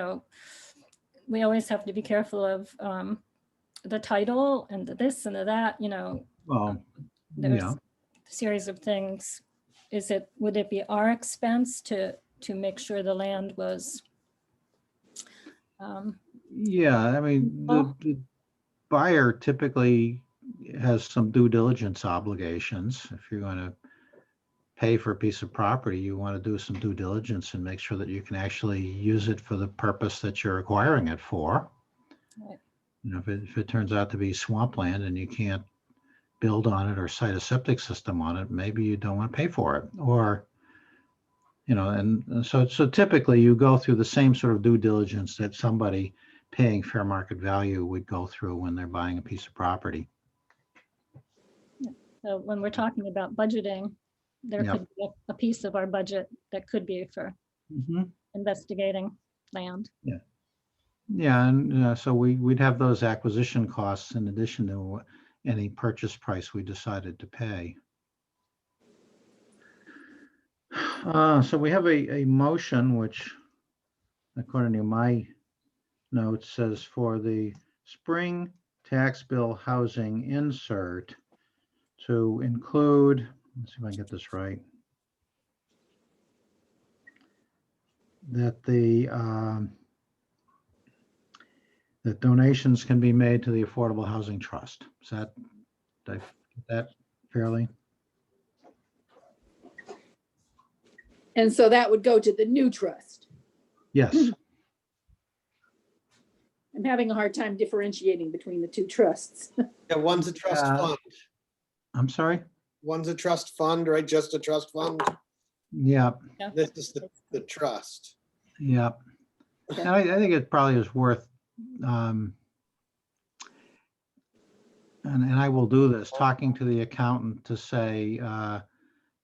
always have to be careful of the title and the this and the that. Well, there's yeah. a series of things. Would it be our expense to make sure the land was? Yeah, I mean, the buyer typically has some due diligence obligations. If you're going to pay for a piece of property, you want to do some due diligence and make sure that you can actually use it for the purpose that you're acquiring it for. Right. If it turns out to be swampland and you can't build on it or site a septic system on it, maybe you don't want to pay for it. Or, and so typically you go through the same sort of due diligence that somebody paying fair market value would go through when they're buying a piece of property. So when we're talking about budgeting, there could be a piece of our budget that could be for investigating land. Yeah, and so we'd have those acquisition costs in addition to any purchase price we decided to pay. So we have a motion which, according to my notes, says for the spring tax bill housing insert to include, let's see if I can get this right, that that donations can be made to the Affordable Housing Trust. Is that, did I get that fairly? And so that would go to the new trust. Yes. I'm having a hard time differentiating between the two trusts. Yeah, one's a trust fund. I'm sorry? One's a trust fund, right? Just a trust fund. Yeah. This is the trust. Yeah. And I think it probably is worth, and I will do this, talking to the accountant to say,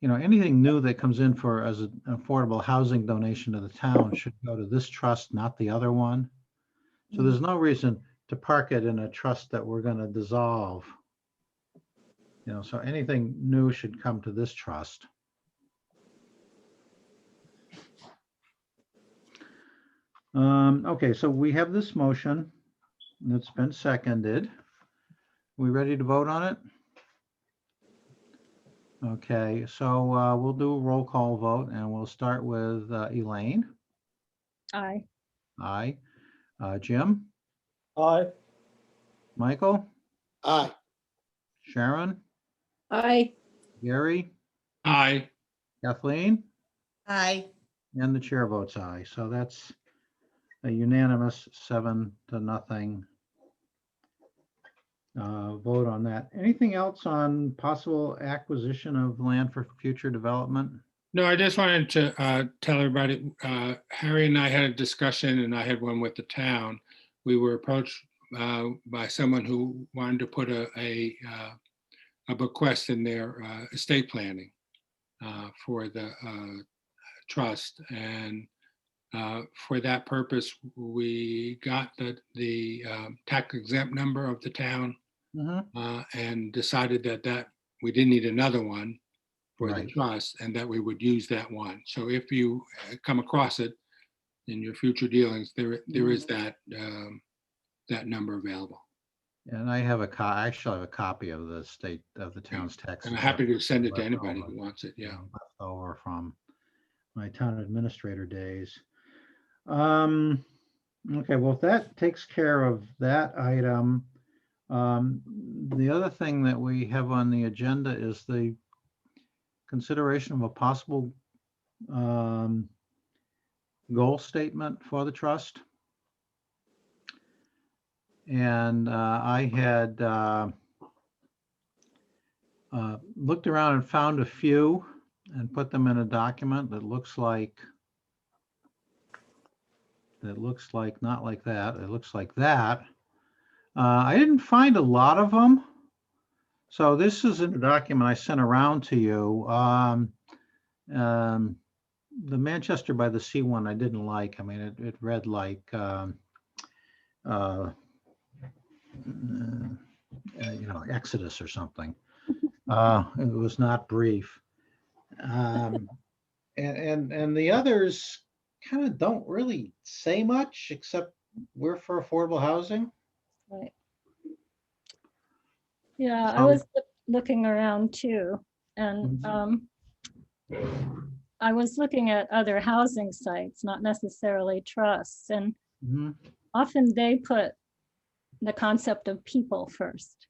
anything new that comes in as an affordable housing donation to the town should go to this trust, not the other one. So there's no reason to park it in a trust that we're going to dissolve. So anything new should come to this trust. Okay, so we have this motion that's been seconded. We ready to vote on it? Okay, so we'll do a roll call vote and we'll start with Elaine. Aye. Aye. Jim? Aye. Michael? Aye. Sharon, I, Gary, Aye. Kathleen, Aye. and the chair votes aye. So that's a unanimous 7-0 vote on that. Anything else on possible acquisition of land for future development? No, I just wanted to tell everybody, Harry and I had a discussion, and I had one with the town. We were approached by someone who wanted to put a bequest in their estate planning for the trust. And for that purpose, we got the tax exempt number of the town and decided that we didn't need another one for the Right. trust, and that we would use that one. So if you come across it in your future dealings, there is that that number available. And I have I actually have a copy of the town's tax. And I'm happy to send it to left anybody over, who wants it. Yeah. left over from my town administrator days. Okay, well, if that takes care of that item, the other thing that we have on the agenda is the consideration of a possible goal statement for the trust. And I had looked around and found a few and put them in a document that looks like not like that. It looks like that. I didn't find a lot of them. So this is a document I sent around to you. The Manchester by the Sea one I didn't like. I mean, it read like, Exodus or something. It was not brief. And the others kind of don't really say much, except we're for affordable housing. Right. Yeah, I So- was looking around too, and I was looking at other housing sites, not necessarily trusts, and Mhm, often they put the concept of people first.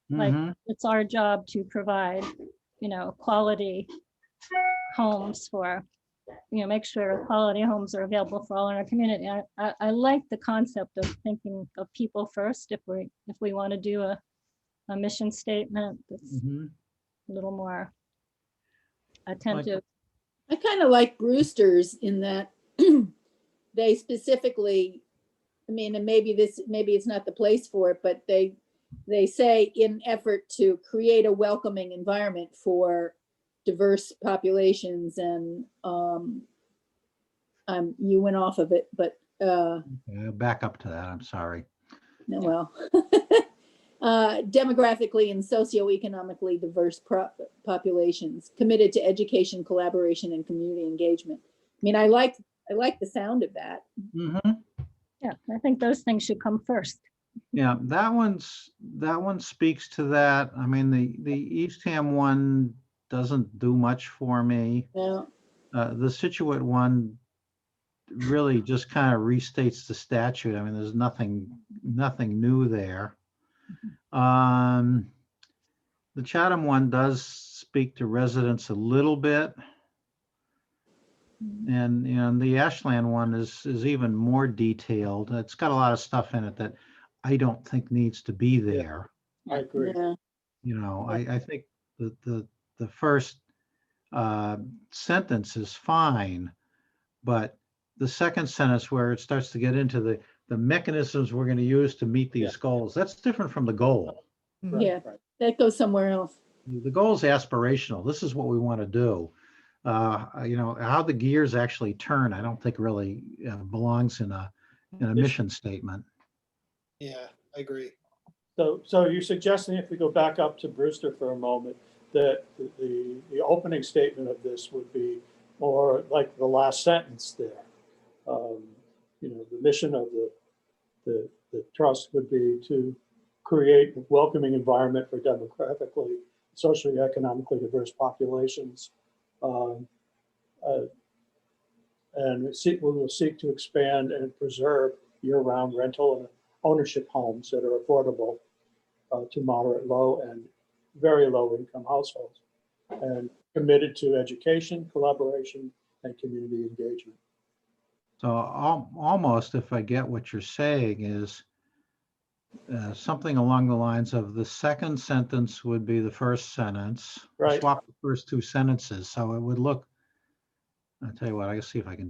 Like, mhm. it's our job to provide, quality homes for, make sure quality homes are available for all in our community. I like the concept of thinking of people first if we want to do a mission statement that's Mhm. a little more attentive. I kind of like Brewster's in that they specifically, I mean, and maybe it's not the place for it, but they say in effort to create a welcoming environment for diverse populations, and you went off of it, but Back up to that, I'm sorry. no, well, demographically and socioeconomically diverse populations committed to education, collaboration, and community engagement. I mean, I like the sound of that. Mhm. Yeah, I think those things should come first. Yeah, that one speaks to that. I mean, the Eastham one doesn't do much for me. Yeah. The Situate one really just kind of restates the statute. I mean, there's nothing new there. The Chatham one does speak to residents a little bit. And the Ashland one is even more detailed. It's got a lot of stuff in it that I don't think needs to be there. I agree. Yeah. I think the first sentence is fine, but the second sentence where it starts to get into the mechanisms we're going to use to meet these goals, that's different from the goal. Right, Yeah. right. That goes somewhere else. The goal is aspirational. This is what we want to do. How the gears actually turn, I don't think really belongs in a mission statement. Yeah, I agree. So you're suggesting, if we go back up to Brewster for a moment, that the opening statement of this would be more like the last sentence there. The mission of the trust would be to create a welcoming environment for demographically, socially, economically diverse populations. And we will seek to expand and preserve year-round rental and ownership homes that are affordable to moderate, low, and very low income households, and committed to education, collaboration, and community engagement. So almost, if I get what you're saying, is something along the lines of the second sentence would be the first sentence. Right. Swap the first two sentences, so it would look. I'll tell you what. I can see if I can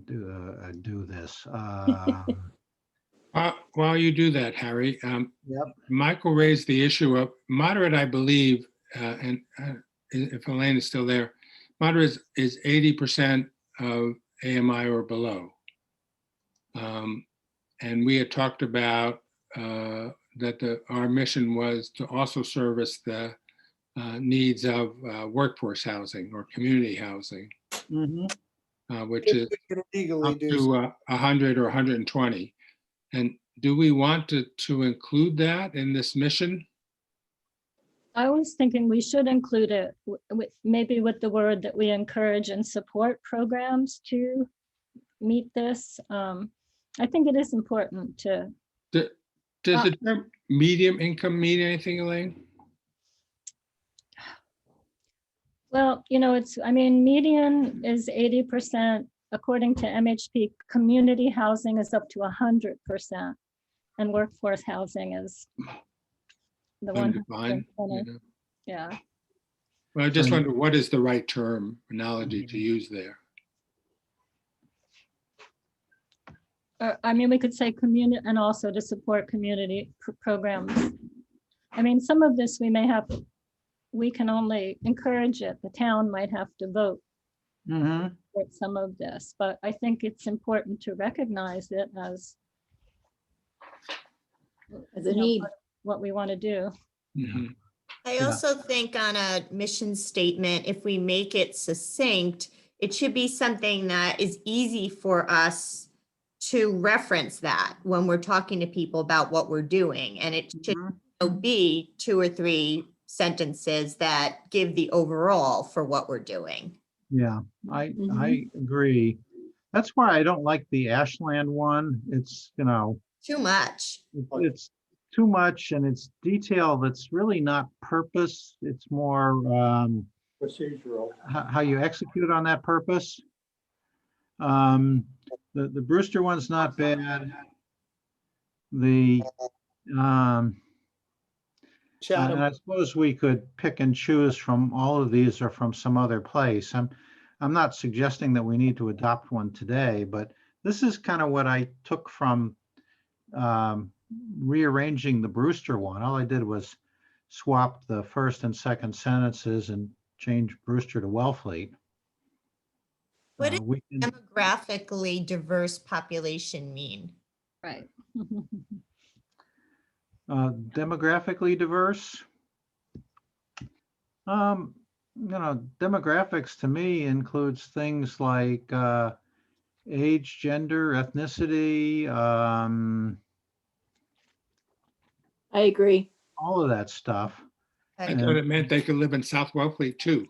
do this. While you do that, Harry, Yep. Michael raised the issue of moderate, I believe, and if Elaine is still there, moderate is 80% of AMI or below. And we had talked about that our mission was to also service the needs of workforce housing or community housing, which is We can legally up do to 100 or 120. And do we want to include that in this mission? I was thinking we should include it with maybe with the word that we encourage and support programs to meet this. I think it is important to. Does the term medium income mean anything, Elaine? Well, I mean, median is 80%. According to MHP, community housing is up to 100%. And workforce housing is the one. Undefined, you know? Yeah. Well, I just wonder what is the right terminology to use there? I mean, we could say community and also to support community programs. I mean, some of this we can only encourage it. The town might have to vote for some of this, but I think it's important to recognize it as As a need. what we want to do. Mhm. I also think on a mission statement, if we make it succinct, it should be something that is easy for us to reference that when we're talking to people about what we're doing. And it should be 2 or 3 sentences that give the overall for what we're doing. Yeah, I agree. That's why I don't like the Ashland one. It's, Too much. it's too much, and it's detail that's really not purpose. It's more Procedural. how you execute on that purpose. The Brewster one's not bad. The and Chatham. I suppose we could pick and choose from all of these or from some other place. I'm not suggesting that we need to adopt one today, but this is kind of what I took from rearranging the Brewster one. All I did was swap the first and second sentences and change Brewster to Wellfleet. What does We can, demographically diverse population mean? Right. demographically diverse. Demographics to me includes things like age, gender, ethnicity, I agree. all of that stuff. I thought it meant they could live in South Wellfleet too.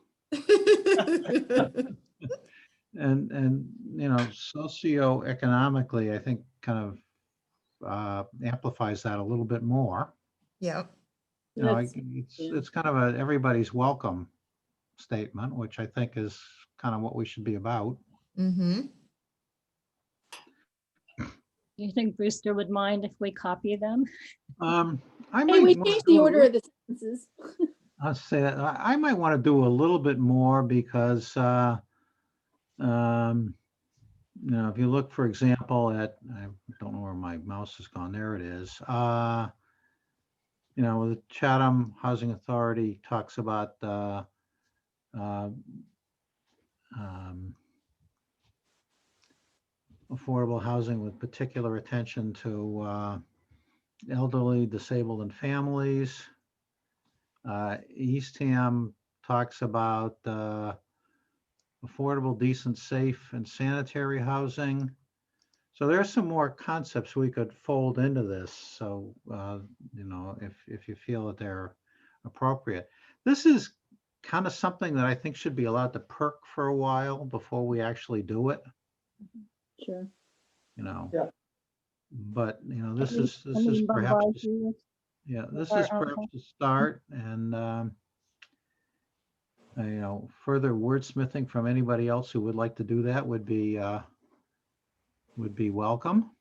And socioeconomically, I think kind of amplifies that a little bit more. Yep. It's kind of a everybody's welcome statement, which I think is kind of what we should be about. Mm-hmm. You think Brewster would mind if we copy them? I Hey, might we wanna changed do the a order little- of the sentences. I'll say that I might want to do a little bit more because, if you look, for example, at, I don't know where my mouse has gone. There it is. The Chatham Housing Authority talks about affordable housing with particular attention to elderly, disabled, and families. Eastham talks about affordable, decent, safe, and sanitary housing. So there's some more concepts we could fold into this. So, if you feel that they're appropriate. This is kind of something that I think should be allowed to perk for a while before we actually do it, Sure. Yeah. Yeah. But, this is I mean, perhaps, bombard you with Yeah, this Or is perhaps article. a start, and further wordsmithing from anybody else who would like to do that would be welcome.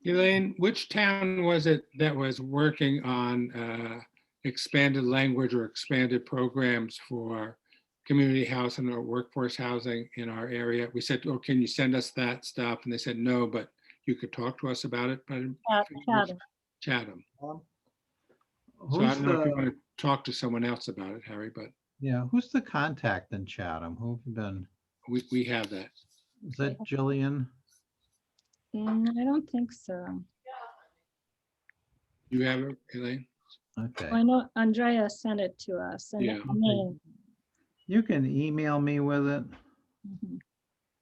Elaine, which town was it that was working on expanded language or expanded programs for community housing or workforce housing in our area? We said, oh, can you send us that stuff? And they said, no, but you could talk to us about it. But Chatham. Chatham. So I Who's don't know if you the, want to talk to someone else about it, Harry, but who's the contact in Chatham? Who have you been? we have that. Is that Jillian? I don't think so. You have it, Elaine? Okay. I know Andrea sent it to us. And Yeah. I mean, You can email me with it. mhm.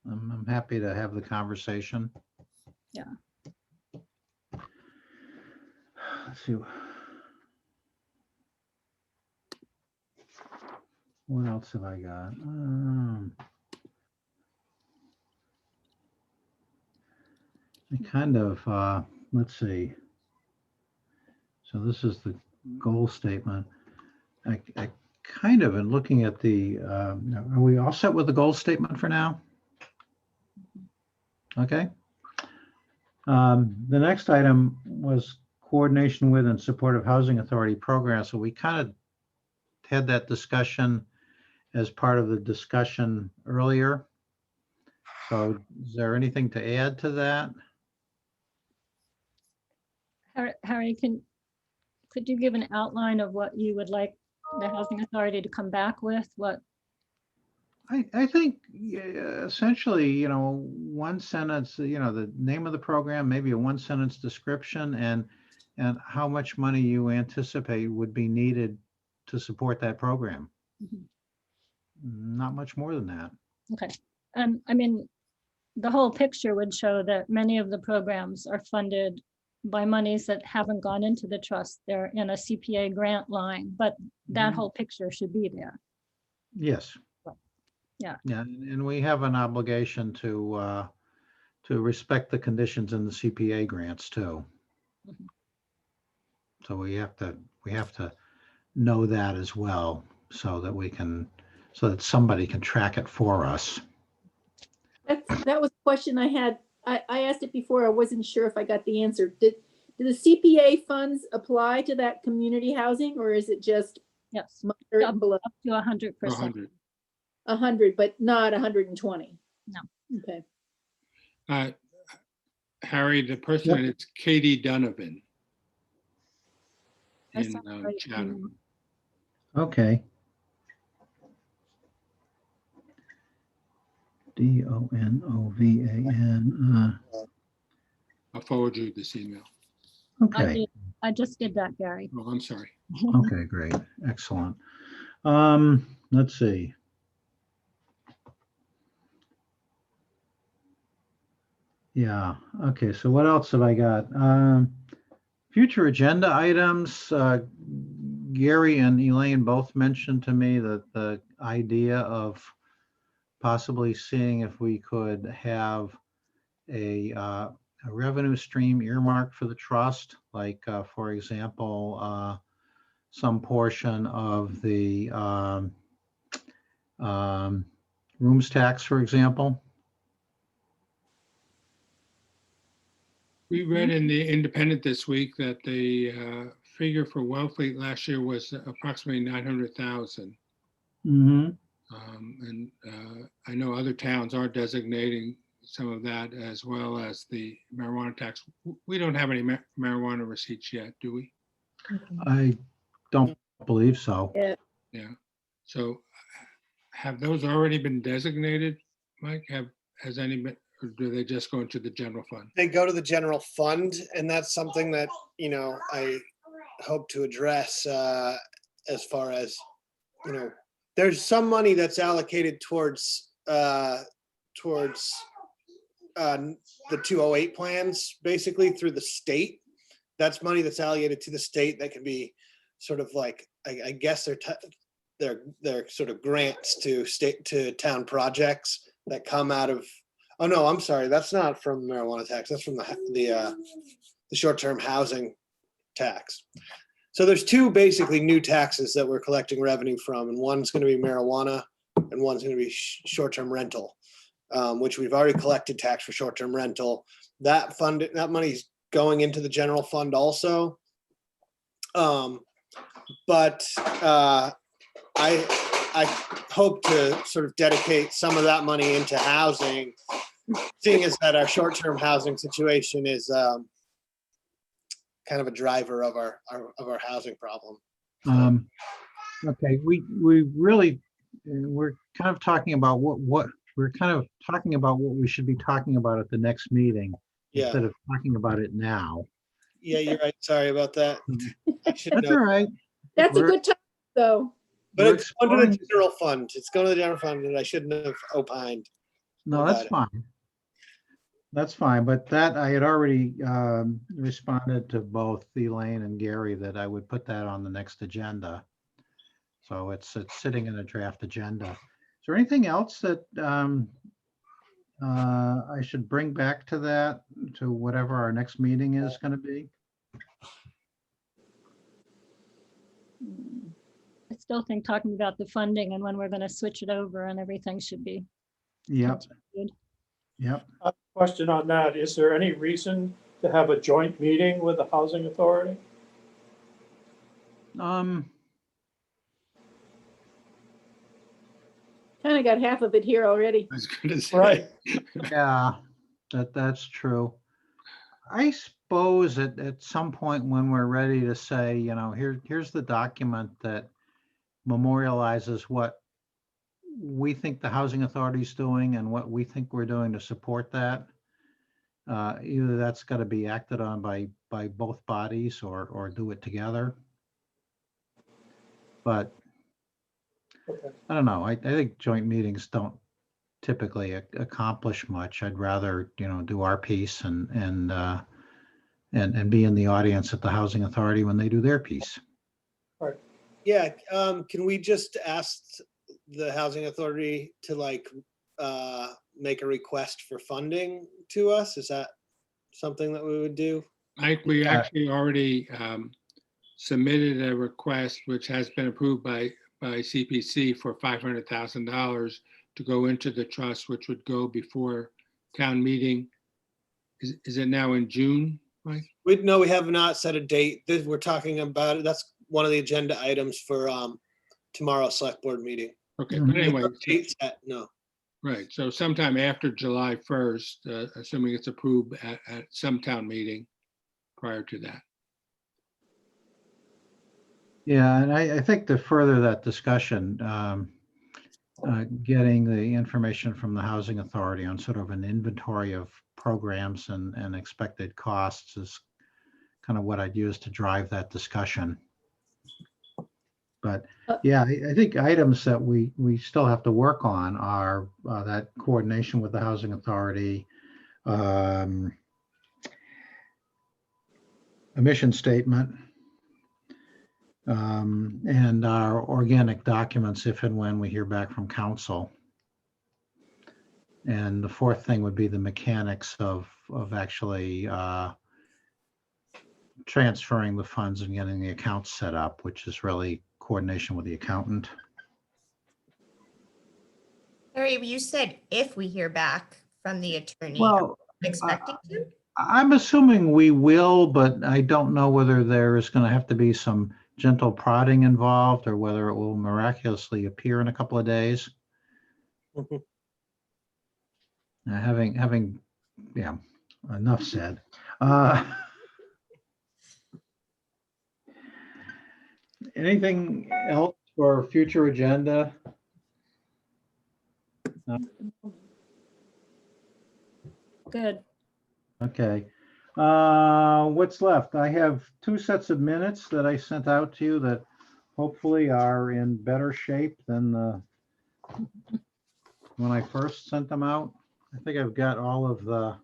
I'm happy to have the conversation. Yeah. Let's see. What else have I got? I kind of, let's see. So this is the goal statement. I kind of, in looking at the, are we all set with the goal statement for now? Okay. The next item was coordination with and support of housing authority programs. So we kind of had that discussion as part of the discussion earlier. So is there anything to add to that? Harry, could you give an outline of what you would like the housing authority to come back with? What? I think essentially, one sentence, the name of the program, maybe a one sentence description, and how much money you anticipate would be needed to support that program. Mhm. Not much more than that. Okay. I mean, the whole picture would show that many of the programs are funded by monies that haven't gone into the trust. They're in a CPA grant line, but that Mhm. whole picture should be there. Yes. Yeah. Yeah, and we have an obligation to respect the conditions in the CPA grants too. Mhm. So we have to know that as well, so that somebody can track it for us. That was a question I had. I asked it before. I wasn't sure if I got the answer. Do the CPA funds apply to that community housing, or is it just Yes, moderate and below up to 100%. 100. 100, but not 120? No. Okay. Harry, the person is Katie Donovan I in saw it right Chatham. Okay. Donovan. I'll forward you this email. Okay. I just did that, Gary. Oh, I'm sorry. Okay, great. Excellent. Let's see. Yeah, okay, so what else have I got? Future agenda items. Gary and Elaine both mentioned to me that the idea of possibly seeing if we could have a revenue stream earmarked for the trust, like, for example, some portion of the rooms tax, for example. We read in the Independent this week that the figure for Wellfleet last year was approximately 900,000. Mm-hmm. And I know other towns are designating some of that, as well as the marijuana tax. We don't have any marijuana receipts yet, do we? I don't believe so. Yeah. So have those already been designated, Mike? Has any been, or do they just go into the general fund? They go to the general fund, and that's something that, I hope to address as far as, there's some money that's allocated towards the 208 plans, basically through the state. That's money that's allocated to the state that can be sort of like, I guess they're sort of grants to town projects that come out of Oh, no, I'm sorry. That's not from marijuana tax. That's from the short-term housing tax. So there's two basically new taxes that we're collecting revenue from, and one's going to be marijuana and one's going to be short-term rental, which we've already collected tax for short-term rental. That money's going into the general fund also. But I hope to sort of dedicate some of that money into housing, seeing as that our short-term housing situation is kind of a driver of our housing problem. Okay, we really, we're kind of talking about what we're kind of talking about what we should be talking about at the next meeting Yeah, instead of talking about it now. yeah, you're right. Sorry about that. I should That's know. all right. That's a We're- good time, though. But we're it's under the exploring- general fund. It's going to the general fund, and I shouldn't have opined. No, about that's it. fine. That's fine, but that I had already responded to both Elaine and Gary that I would put that on the next agenda. So it's sitting in a draft agenda. Is there anything else that I should bring back to that, to whatever our next meeting is going to be? I still think talking about the funding and when we're going to switch it over and everything should be Yep, continued. yep. Question on that, is there any reason to have a joint meeting with the housing authority? Um, Kind of got half of it here already. I was going to say. Right. yeah, that's true. I suppose at some point when we're ready to say, you know, here's the document that memorializes what we think the housing authority is doing and what we think we're doing to support that. Either that's got to be acted on by both bodies or do it together. But Okay. I don't know. I think joint meetings don't typically accomplish much. I'd rather, you know, do our piece and be in the audience at the housing authority when they do their piece. Yeah, can we just ask the housing authority to make a request for funding to us? Is that something that we would do? We Yeah. actually already submitted a request, which has been approved by CPC for $500,000 to go into the trust, which would go before town meeting. Is it now in June, Mike? We have not set a date. We're talking about it. That's one of the agenda items for tomorrow's select board meeting. Okay, but anyway, Date set, no. right. So sometime after July 1st, assuming it's approved at some town meeting prior to that. Yeah, and I think to further that discussion, getting the information from the housing authority on sort of an inventory of programs and expected costs is kind of what I'd use to drive that discussion. But yeah, I think items that we still have to work on are that coordination with the housing authority, emission statement, and our organic documents if and when we hear back from council. And the fourth thing would be the mechanics of actually transferring the funds and getting the accounts set up, which is really coordination with the accountant. Harry, you said if we hear back from the attorney, Well, expecting to? I'm assuming we will, but I don't know whether there is going to have to be some gentle prodding involved or whether it will miraculously appear in a couple of days. Mhm. Having, yeah, enough said. Anything else for future agenda? Good. Okay. What's left? I have 2 sets of minutes that I sent out to you that hopefully are in better shape than when I first sent them out. I think I've got all of the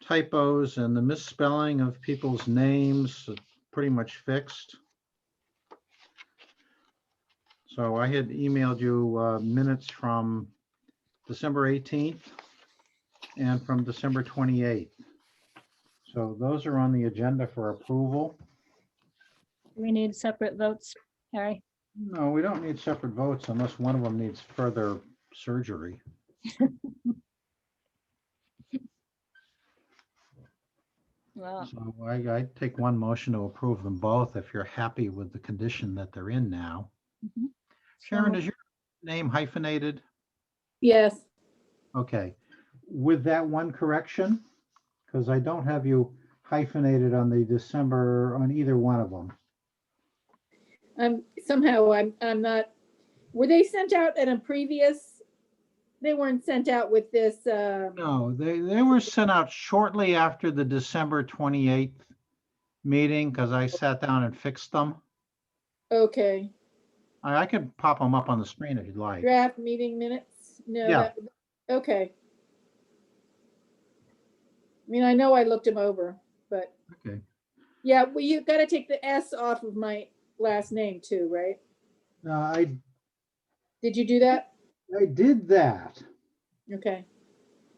typos and the misspelling of people's names pretty much fixed. So I had emailed you minutes from December 18th. and from December 28th. So those are on the agenda for approval. We need separate votes, Harry. No, we don't need separate votes unless one of them needs further surgery. Well, So I take one motion to approve them both if you're happy with the condition that they're in now. mhm. Sharon, So- is your name hyphenated? Yes, Okay, with that one correction, because I don't have you hyphenated on the December, on either one of them. I'm not, were they sent out at a previous, they weren't sent out with this, No, they were sent out shortly after the December 28th meeting, because I sat down and fixed them. okay, I could pop them up on the screen if you'd like. draft meeting minutes? No, Yeah. okay. I mean, I know I looked them over, but Okay. yeah, well, you gotta take the S off of my last name too, right? I Did you do that? did that. Okay,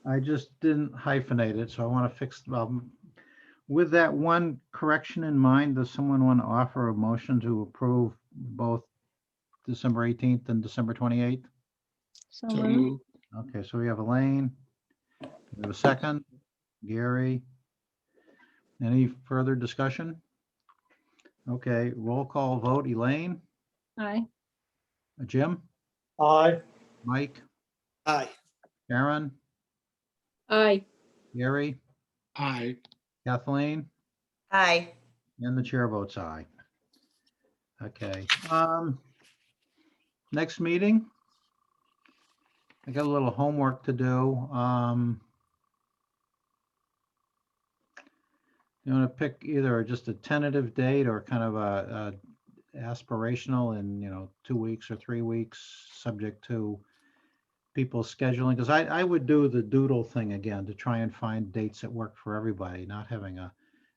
I just didn't hyphenate it, so I want to fix, with that one correction in mind, does someone want to offer a motion to approve both December 18th and December 28th? So So moved. moved. Okay, so we have Elaine. We have a second, Gary. Any further discussion? Okay, roll call vote, Elaine, Aye. Jim, Aye. Mike, Aye. Karen, aye, Gary, Aye. Kathleen, Aye. and the chair votes aye. Okay, next meeting. I got a little homework to do. You want to pick either just a tentative date or kind of a aspirational in, 2 weeks or 3 weeks, subject to people's scheduling? Because I would do the doodle thing again to try and find dates that work for everybody, not having a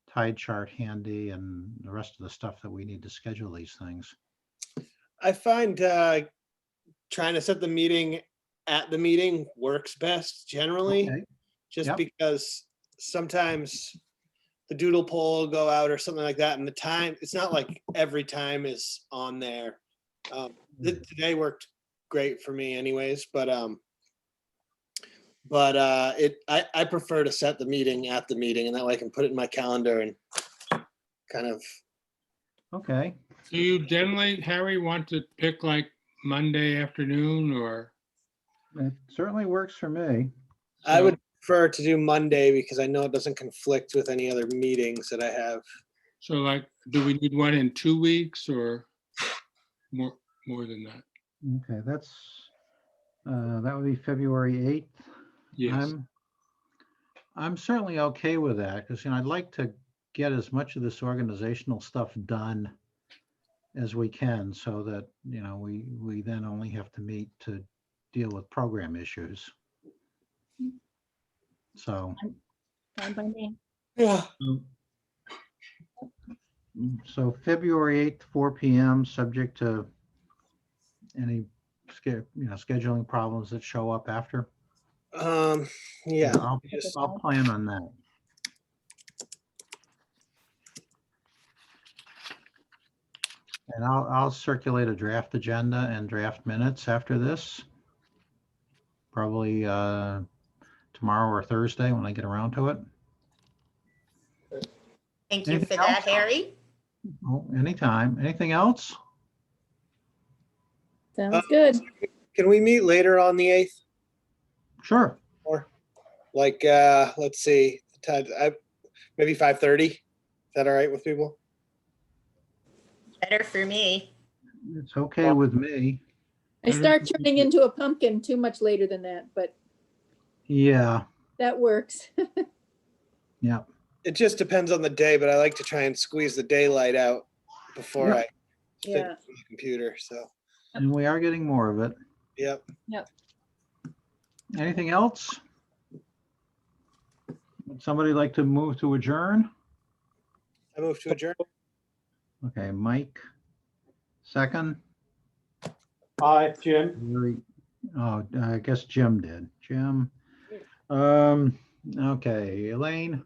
tide chart handy and the rest of the stuff that we need to schedule these things. I find trying to set the meeting at the meeting works best generally, Okay, just Yep. because sometimes the doodle poll will go out or something like that, and the time, it's not like every time is on there. Today worked great for me anyways, but I prefer to set the meeting at the meeting, and that way I can put it in my calendar and kind of, Okay, Do you generally, Harry, want to pick like Monday afternoon or? it certainly works for me. I so- would prefer to do Monday because I know it doesn't conflict with any other meetings that I have. So like, do we need one in 2 weeks or more than that? Okay, that would be February 8th. Yes. I'm certainly okay with that because, I'd like to get as much of this organizational stuff done as we can so that, we then only have to meet to deal with program issues. So, Fine by me. Yeah. so February 8th, 4 PM, subject to any, scheduling problems that show up after. Yeah. I'll plan on that. And I'll circulate a draft agenda and draft minutes after this. Probably tomorrow or Thursday when I get around to it. Thank you Anything for that, else? Harry. Oh, anytime. Anything else? sounds good. Can we meet later on the 8th? Sure. Or like, let's see, maybe 5:30? Is that all right with people? Better for me. It's okay with me. I start turning into a pumpkin too much later than that, but Yeah, that works. yeah. It just depends on the day, but I like to try and squeeze the daylight out before Yep. I sit Yeah. on the computer, so, And we are getting more of it. yep. Anything else? Would somebody like to move to adjourn? I move to adjourn. Okay, Mike. Second. Aye, Jim. Very- Oh, I guess Jim did. Jim. Okay, Elaine,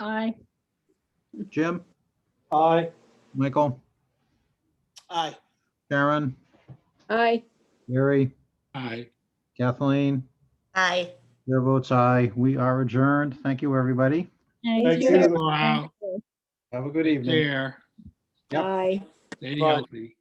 Aye. Jim, Aye. Michael, Aye. Sharon, Aye. Gary, Aye. Kathleen, Aye. chair votes aye. We are adjourned. Thank you, everybody. Thank you. you. Wow. Have a good Take evening. care. Yep. Aye. Stay Bye. healthy.